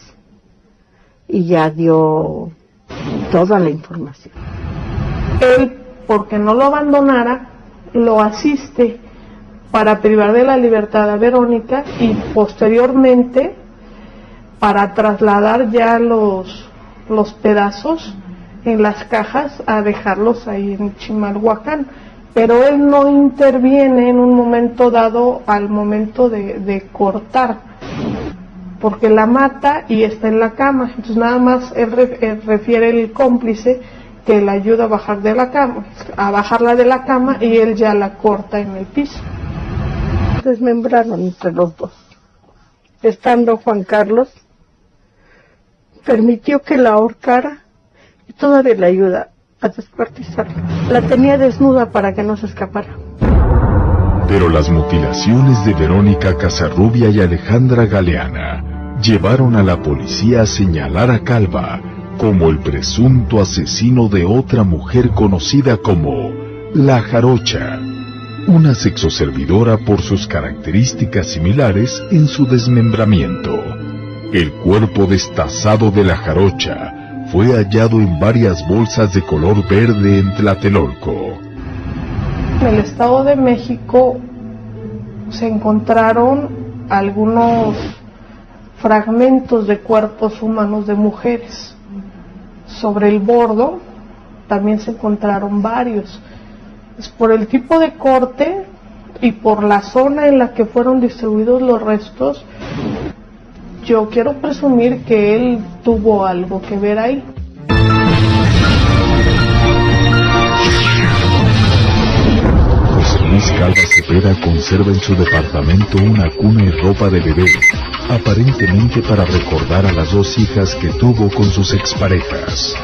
y ya dio toda la información. Él, porque no lo abandonara, lo asiste para privar de la libertad a Verónica y posteriormente para trasladar ya los pedazos en las cajas a dejarlos ahí en Chimalhuacán. Pero él no interviene en un momento dado al momento de cortar, porque la mata y está en la cama. Entonces nada más él refiere el cómplice que la ayuda a bajar de la cama, a bajarla de la cama, y él ya la corta en el piso. Desmembraron entre los dos. Estando Juan Carlos, permitió que la ahorcara y todavía la ayuda a descuartizarla. La tenía desnuda para que no se escapara. Pero las mutilaciones de Verónica Casarrubia y Alejandra Galeana llevaron a la policía a señalar a Calva como el presunto asesino de otra mujer conocida como La Jarocha, una sexoservidora por sus características similares en su desmembramiento. El cuerpo destazado de La Jarocha fue hallado en varias bolsas de color verde en Tlatelolco. En el Estado de México se encontraron algunos fragmentos de cuerpos humanos de mujeres. Sobre el bordo también se encontraron varios. Es por el tipo de corte y por la zona en la que fueron distribuidos los restos, yo quiero presumir que él tuvo algo que ver ahí. José Luis Calva Cepeda conserva en su departamento una cuna y ropa de bebé, aparentemente para recordar a las dos hijas que tuvo con sus exparejas.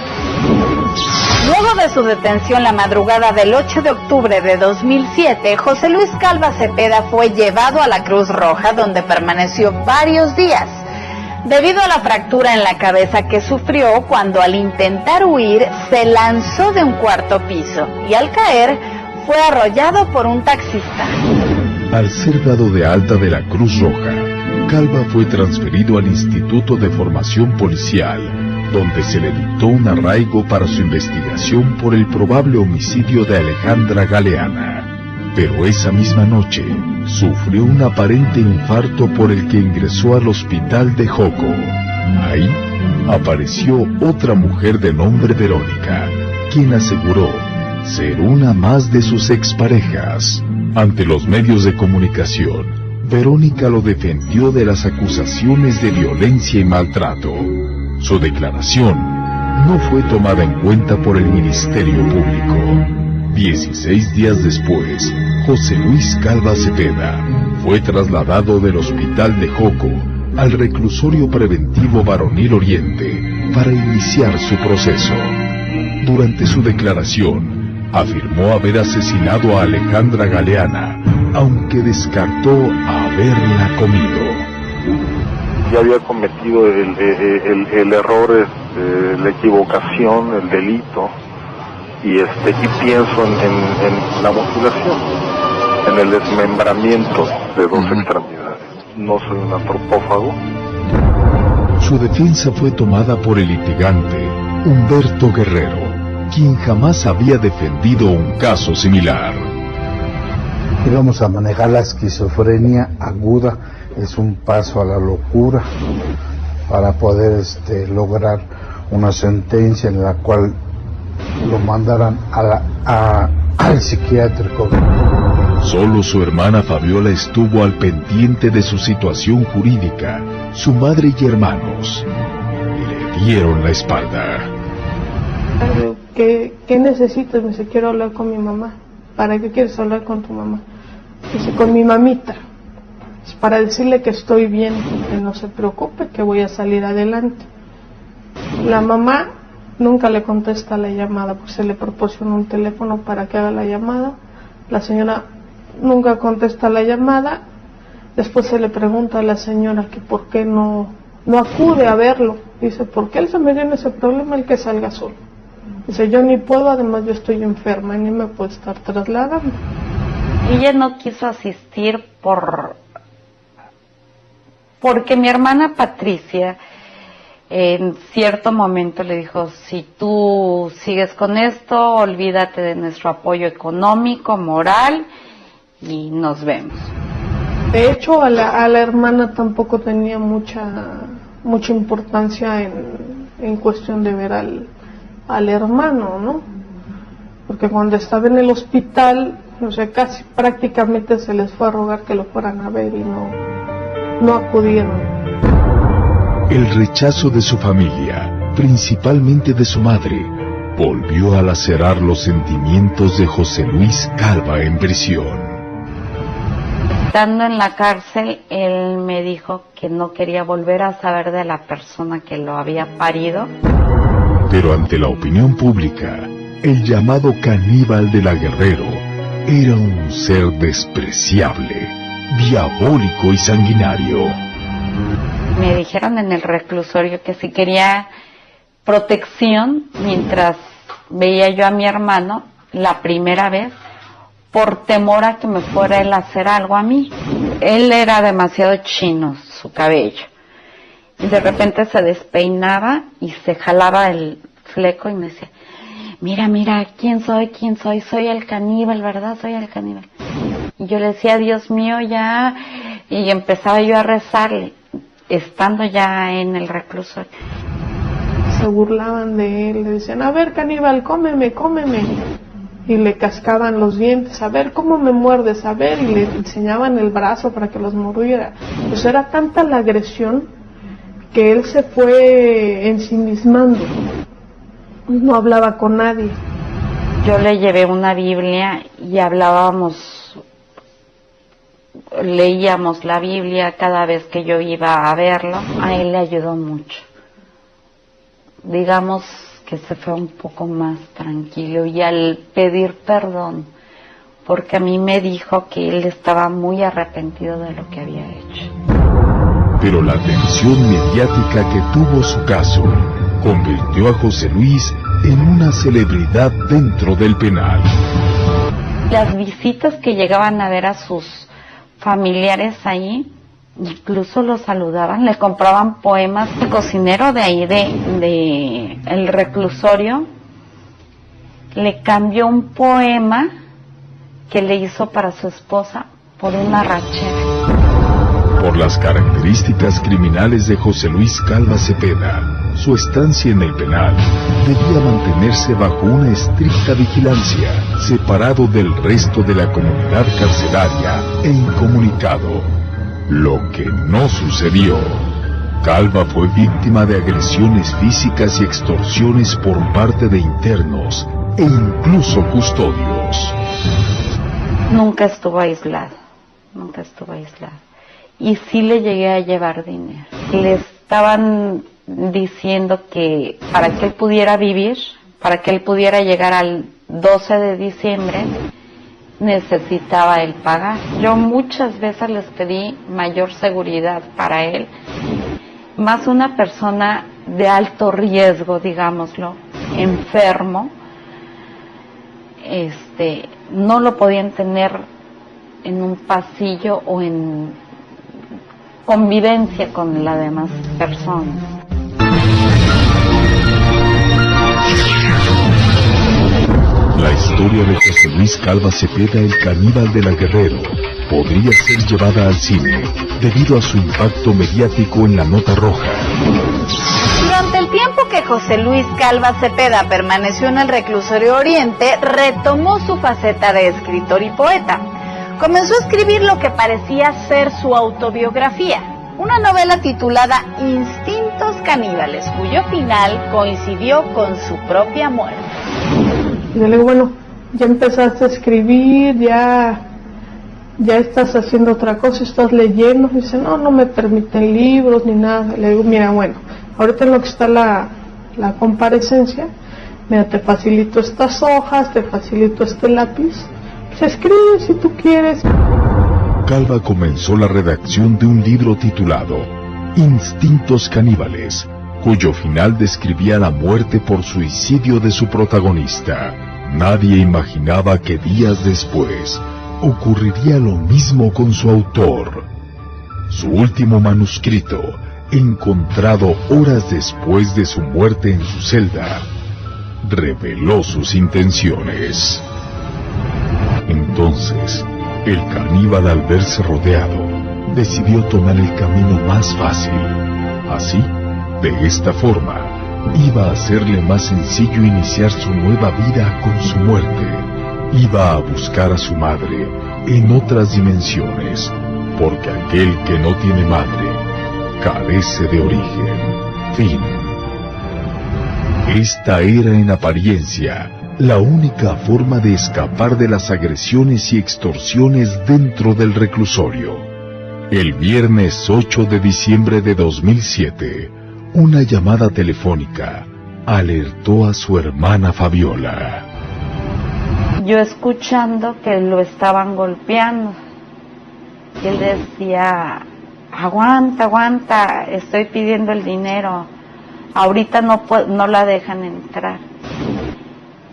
Luego de su detención la madrugada del 8 de octubre de 2007, José Luis Calva Cepeda fue llevado a la Cruz Roja, donde permaneció varios días, debido a la fractura en la cabeza que sufrió cuando al intentar huir se lanzó de un cuarto piso y al caer fue arrollado por un taxista. Al ser dado de alta de la Cruz Roja, Calva fue transferido al Instituto de Formación Policial, donde se le dictó un arraigo para su investigación por el probable homicidio de Alejandra Galeana. Pero esa misma noche, sufrió un aparente infarto por el que ingresó al hospital de Joco. Ahí, apareció otra mujer de nombre Verónica, quien aseguró ser una más de sus exparejas. Ante los medios de comunicación, Verónica lo defendió de las acusaciones de violencia y maltrato. Su declaración no fue tomada en cuenta por el Ministerio Público. 16 días después, José Luis Calva Cepeda fue trasladado del hospital de Joco al reclusorio preventivo Varonil Oriente para iniciar su proceso. Durante su declaración, afirmó haber asesinado a Alejandra Galeana, aunque descartó haberla comido. Ya había cometido el error, la equivocación, el delito, y pienso en la mutilación, en el desmembramiento de dos extremidades. No soy un antropófago. Su defensa fue tomada por el litigante Humberto Guerrero, quien jamás había defendido un caso similar. Íbamos a manejar la esquizofrenia aguda, es un paso a la locura para poder lograr una sentencia en la cual lo mandaran al psiquiátrico. Solo su hermana Fabiola estuvo al pendiente de su situación jurídica. Su madre y hermanos le dieron la espalda. ¿Qué necesitas? Me dice, quiero hablar con mi mamá. ¿Para qué quieres hablar con tu mamá? Dice, con mi mamita. Es para decirle que estoy bien, que no se preocupe, que voy a salir adelante. La mamá nunca le contesta la llamada, pues se le proporciona un teléfono para que haga la llamada. La señora nunca contesta la llamada. Después se le pregunta a la señora que por qué no acude a verlo. Dice, ¿por qué él se metió en ese problema el que salga solo? Dice, yo ni puedo, además yo estoy enferma y ni me puedo estar trasladando. Ella no quiso asistir porque mi hermana Patricia en cierto momento le dijo, si tú sigues con esto, olvídate de nuestro apoyo económico, moral, y nos vemos. De hecho, a la hermana tampoco tenía mucha importancia en cuestión de ver al hermano, ¿no? Porque cuando estaba en el hospital, o sea, casi prácticamente se les fue a rogar que lo fueran a ver y no acudieron. El rechazo de su familia, principalmente de su madre, volvió a lacerar los sentimientos de José Luis Calva en prisión. Estando en la cárcel, él me dijo que no quería volver a saber de la persona que lo había parido. Pero ante la opinión pública, el llamado caníbal de la Guerrero era un ser despreciable, diabólico y sanguinario. Me dijeron en el reclusorio que si quería protección mientras veía yo a mi hermano la primera vez, por temor a que me fuera él a hacer algo a mí. Él era demasiado chino, su cabello. Y de repente se despeinaba y se jalaba el fleco y me decía, mira, ¿quién soy? Soy el caníbal, ¿verdad? Soy el caníbal. Y yo le decía, Dios mío, ya. Y empezaba yo a rezarle, estando ya en el reclusorio. Se burlaban de él, le decían, a ver, caníbal, cómeme. Y le cascaban los dientes, a ver, ¿cómo me muerdes? A ver, y le enseñaban el brazo para que los mordiera. Pues era tanta la agresión que él se fue ensimismando. No hablaba con nadie. Yo le llevé una Biblia y leíamos la Biblia cada vez que yo iba a verlo. A él le ayudó mucho. Digamos que se fue un poco más tranquilo y al pedir perdón, porque a mí me dijo que él estaba muy arrepentido de lo que había hecho. Pero la atención mediática que tuvo su caso convirtió a José Luis en una celebridad dentro del penal. Las visitas que llegaban a ver a sus familiares ahí, incluso los saludaban, le compraban poemas. El cocinero de ahí, de el reclusorio, le cambió un poema que le hizo para su esposa por una rachera. Por las características criminales de José Luis Calva Cepeda, su estancia en el penal debía mantenerse bajo una estricta vigilancia, separado del resto de la comunidad carcelaria e incomunicado. Lo que no sucedió. Calva fue víctima de agresiones físicas y extorsiones por parte de internos e incluso custodios. Nunca estuvo aislado. Y sí le llegué a llevar dinero. Le estaban diciendo que para que él pudiera vivir, para que él pudiera llegar al 12 de diciembre, necesitaba él pagar. Yo muchas veces les pedí mayor seguridad para él, más una persona de alto riesgo, digámoslo, enfermo, no lo podían tener en un pasillo o en convivencia con las demás personas. La historia de José Luis Calva Cepeda, el caníbal de la Guerrero, podría ser llevada al cine debido a su impacto mediático en la nota roja. Durante el tiempo que José Luis Calva Cepeda permaneció en el reclusorio Oriente, retomó su faceta de escritor y poeta. Comenzó a escribir lo que parecía ser su autobiografía, una novela titulada Instintos Caníbales, cuyo final coincidió con su propia muerte. Y yo le digo, bueno, ya empezaste a escribir, ya estás haciendo otra cosa, estás leyendo. Y dice, no me permiten libros ni nada. Le digo, mira, bueno, ahorita en lo que está la comparecencia, mira, te facilito estas hojas, te facilito este lápiz, se escribe si tú quieres. Calva comenzó la redacción de un libro titulado Instintos Caníbales, cuyo final describía la muerte por suicidio de su protagonista. Nadie imaginaba que días después ocurriría lo mismo con su autor. Su último manuscrito, encontrado horas después de su muerte en su celda, reveló sus intenciones. Entonces, el caníbal, al verse rodeado, decidió tomar el camino más fácil. Así, de esta forma, iba a hacerle más sencillo iniciar su nueva vida con su muerte. Iba a buscar a su madre en otras dimensiones, porque aquel que no tiene madre carece de origen. Fin. Esta era en apariencia la única forma de escapar de las agresiones y extorsiones dentro del reclusorio. El viernes 8 de diciembre de 2007, una llamada telefónica alertó a su hermana Fabiola. Yo escuchando que lo estaban golpeando, y él decía, aguanta, estoy pidiendo el dinero, ahorita no la dejan entrar.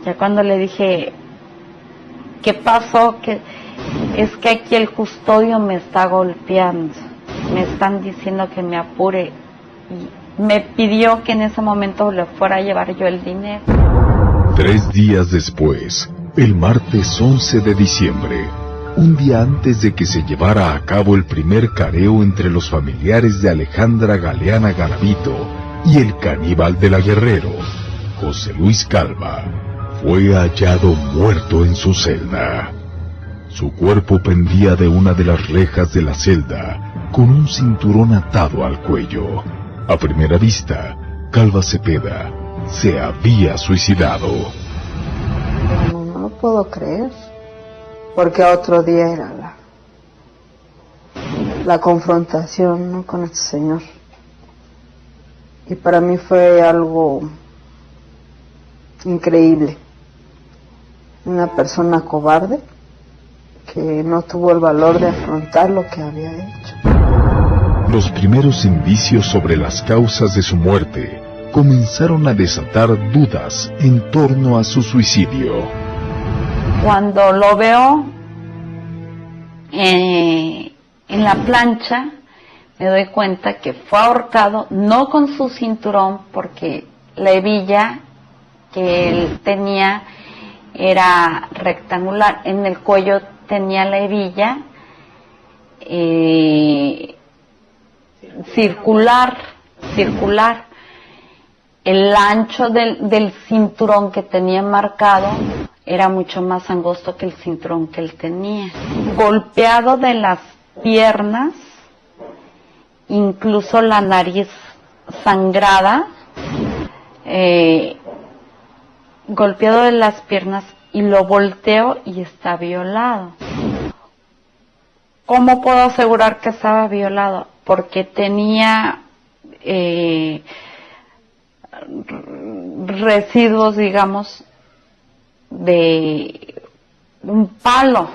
Ya cuando le dije, ¿qué pasó? Es que aquí el custodio me está golpeando, me están diciendo que me apure, y me pidió que en ese momento le fuera a llevar yo el dinero. 3 días después, el martes 11 de diciembre, un día antes de que se llevara a cabo el primer careo entre los familiares de Alejandra Galeana Garavito y el caníbal de la Guerrero, José Luis Calva, fue hallado muerto en su celda. Su cuerpo pendía de una de las rejas de la celda, con un cinturón atado al cuello. A primera vista, Calva Cepeda se había suicidado. No lo puedo creer, porque otro día era la confrontación, ¿no?, con este señor. Y para mí fue algo increíble. Una persona cobarde que no tuvo el valor de afrontar lo que había hecho. Los primeros indicios sobre las causas de su muerte comenzaron a desatar dudas en torno a su suicidio. Cuando lo veo en la plancha, me doy cuenta que fue ahorcado, no con su cinturón, porque la hebilla que él tenía era rectangular. En el cuello tenía la hebilla circular. El ancho del cinturón que tenía marcado era mucho más angosto que el cinturón que él tenía. Golpeado de las piernas, incluso la nariz sangrada, golpeado de las piernas, y lo volteo y está violado. ¿Cómo puedo asegurar que estaba violado? Porque tenía residuos, digamos, de un palo,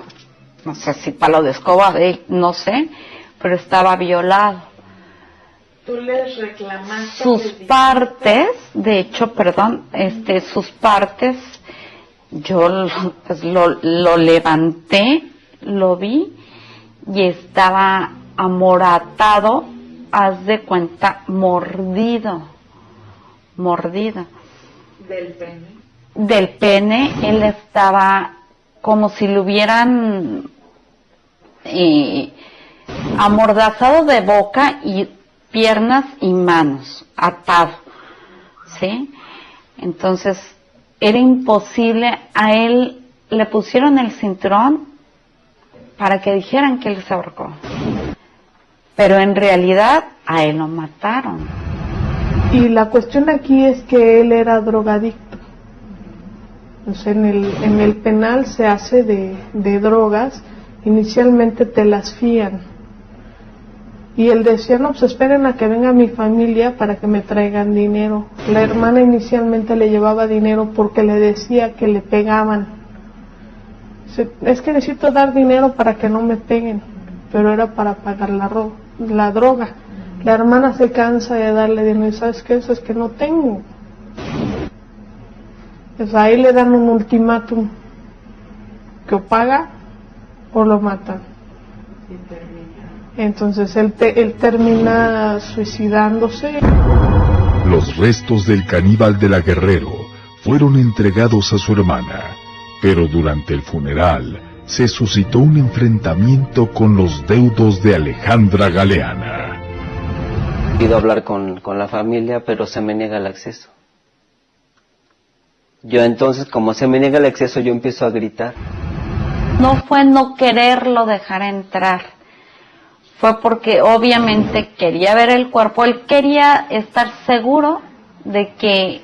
no sé si palo de escoba, no sé, pero estaba violado. ¿Tú les reclamaste? Sus partes, de hecho, sus partes, yo pues lo levanté, lo vi y estaba amoratado, haz de cuenta, mordido. ¿Del pene? Del pene, él estaba como si lo hubieran amordazado de boca y piernas y manos, atado, ¿sí? Entonces, era imposible, a él le pusieron el cinturón para que dijeran que él se ahorcó. Pero en realidad, a él lo mataron. Y la cuestión aquí es que él era drogadicto. O sea, en el penal se hace de drogas, inicialmente te las fían. Y él decía, no, pues esperen a que venga mi familia para que me traigan dinero. La hermana inicialmente le llevaba dinero porque le decía que le pegaban. Es que necesito dar dinero para que no me peguen, pero era para pagar la droga. La hermana se cansa de darle dinero, ¿sabes qué? Eso es que no tengo. Pues ahí le dan un ultimátum, que o paga o lo matan. Entonces él termina suicidándose. Los restos del caníbal de la Guerrero fueron entregados a su hermana, pero durante el funeral se suscitó un enfrentamiento con los deudos de Alejandra Galeana. Pido hablar con la familia, pero se me niega el acceso. Yo entonces, como se me niega el acceso, yo empiezo a gritar. No fue no quererlo dejar entrar, fue porque obviamente quería ver el cuerpo, él quería estar seguro de que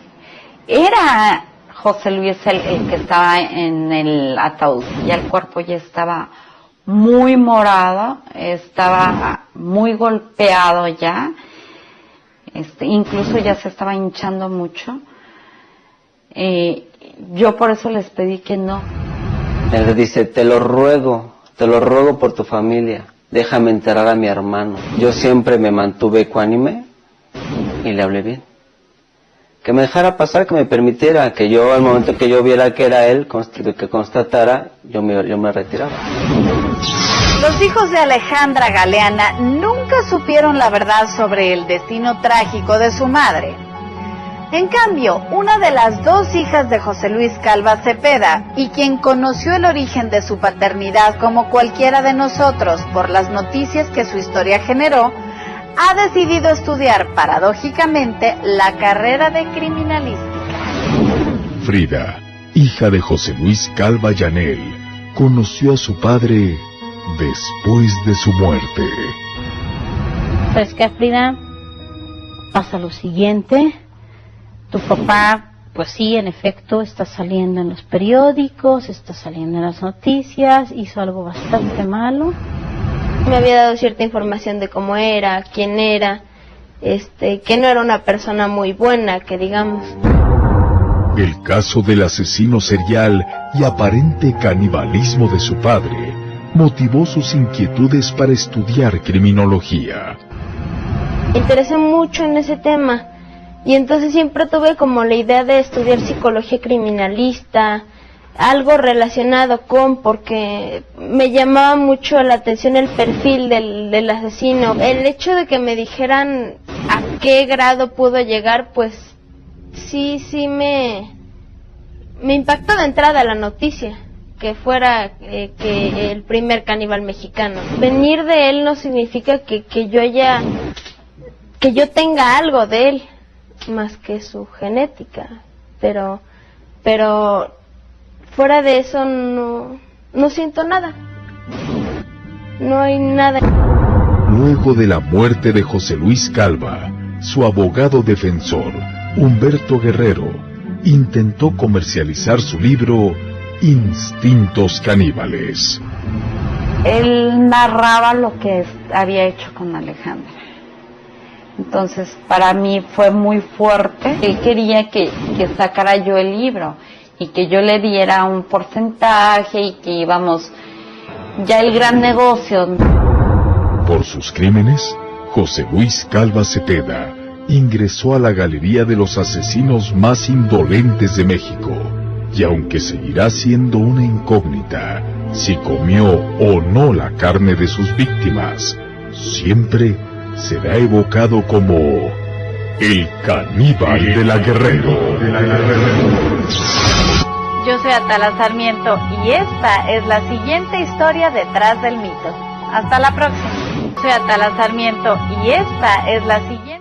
era José Luis el que estaba en el ataúd. Ya el cuerpo ya estaba muy morado, estaba muy golpeado ya, incluso ya se estaba hinchando mucho. Yo por eso les pedí que no. Él dice, te lo ruego por tu familia, déjame enterrar a mi hermano. Yo siempre me mantuve ecuánime y le hablé bien. Que me dejara pasar, que me permitiera, que yo al momento que yo viera que era él, que constatara, yo me retiraba. Los hijos de Alejandra Galeana nunca supieron la verdad sobre el destino trágico de su madre. En cambio, una de las dos hijas de José Luis Calva Cepeda, y quien conoció el origen de su paternidad como cualquiera de nosotros por las noticias que su historia generó, ha decidido estudiar paradójicamente la carrera de criminalística. Frida, hija de José Luis Calva Llanel, conoció a su padre después de su muerte. Pues que, Frida, pasa lo siguiente. Tu papá, pues sí, en efecto, está saliendo en los periódicos, está saliendo en las noticias, hizo algo bastante malo. Me había dado cierta información de cómo era, quién era, que no era una persona muy buena, que digamos. El caso del asesino serial y aparente canibalismo de su padre motivó sus inquietudes para estudiar criminología. Me interesé mucho en ese tema y entonces siempre tuve como la idea de estudiar psicología criminalista, algo relacionado con, porque me llamaba mucho la atención el perfil del asesino. El hecho de que me dijeran a qué grado pudo llegar, pues sí me impactó de entrada la noticia, que fuera que el primer caníbal mexicano. Venir de él no significa que yo tenga algo de él, más que su genética, pero fuera de eso no siento nada. No hay nada. Luego de la muerte de José Luis Calva, su abogado defensor, Humberto Guerrero, intentó comercializar su libro Instintos Caníbales. Él narraba lo que había hecho con Alejandra. Entonces, para mí fue muy fuerte. Él quería que sacara yo el libro y que yo le diera un porcentaje y que íbamos ya el gran negocio. Por sus crímenes, José Luis Calva Cepeda ingresó a la galería de los asesinos más indolentes de México, y aunque seguirá siendo una incógnita si comió o no la carne de sus víctimas, siempre será evocado como el caníbal de la Guerrero. Yo soy Atala Sarmiento y esta es la siguiente historia detrás del mito. Hasta la próxima. Soy Atala Sarmiento y esta es la siguiente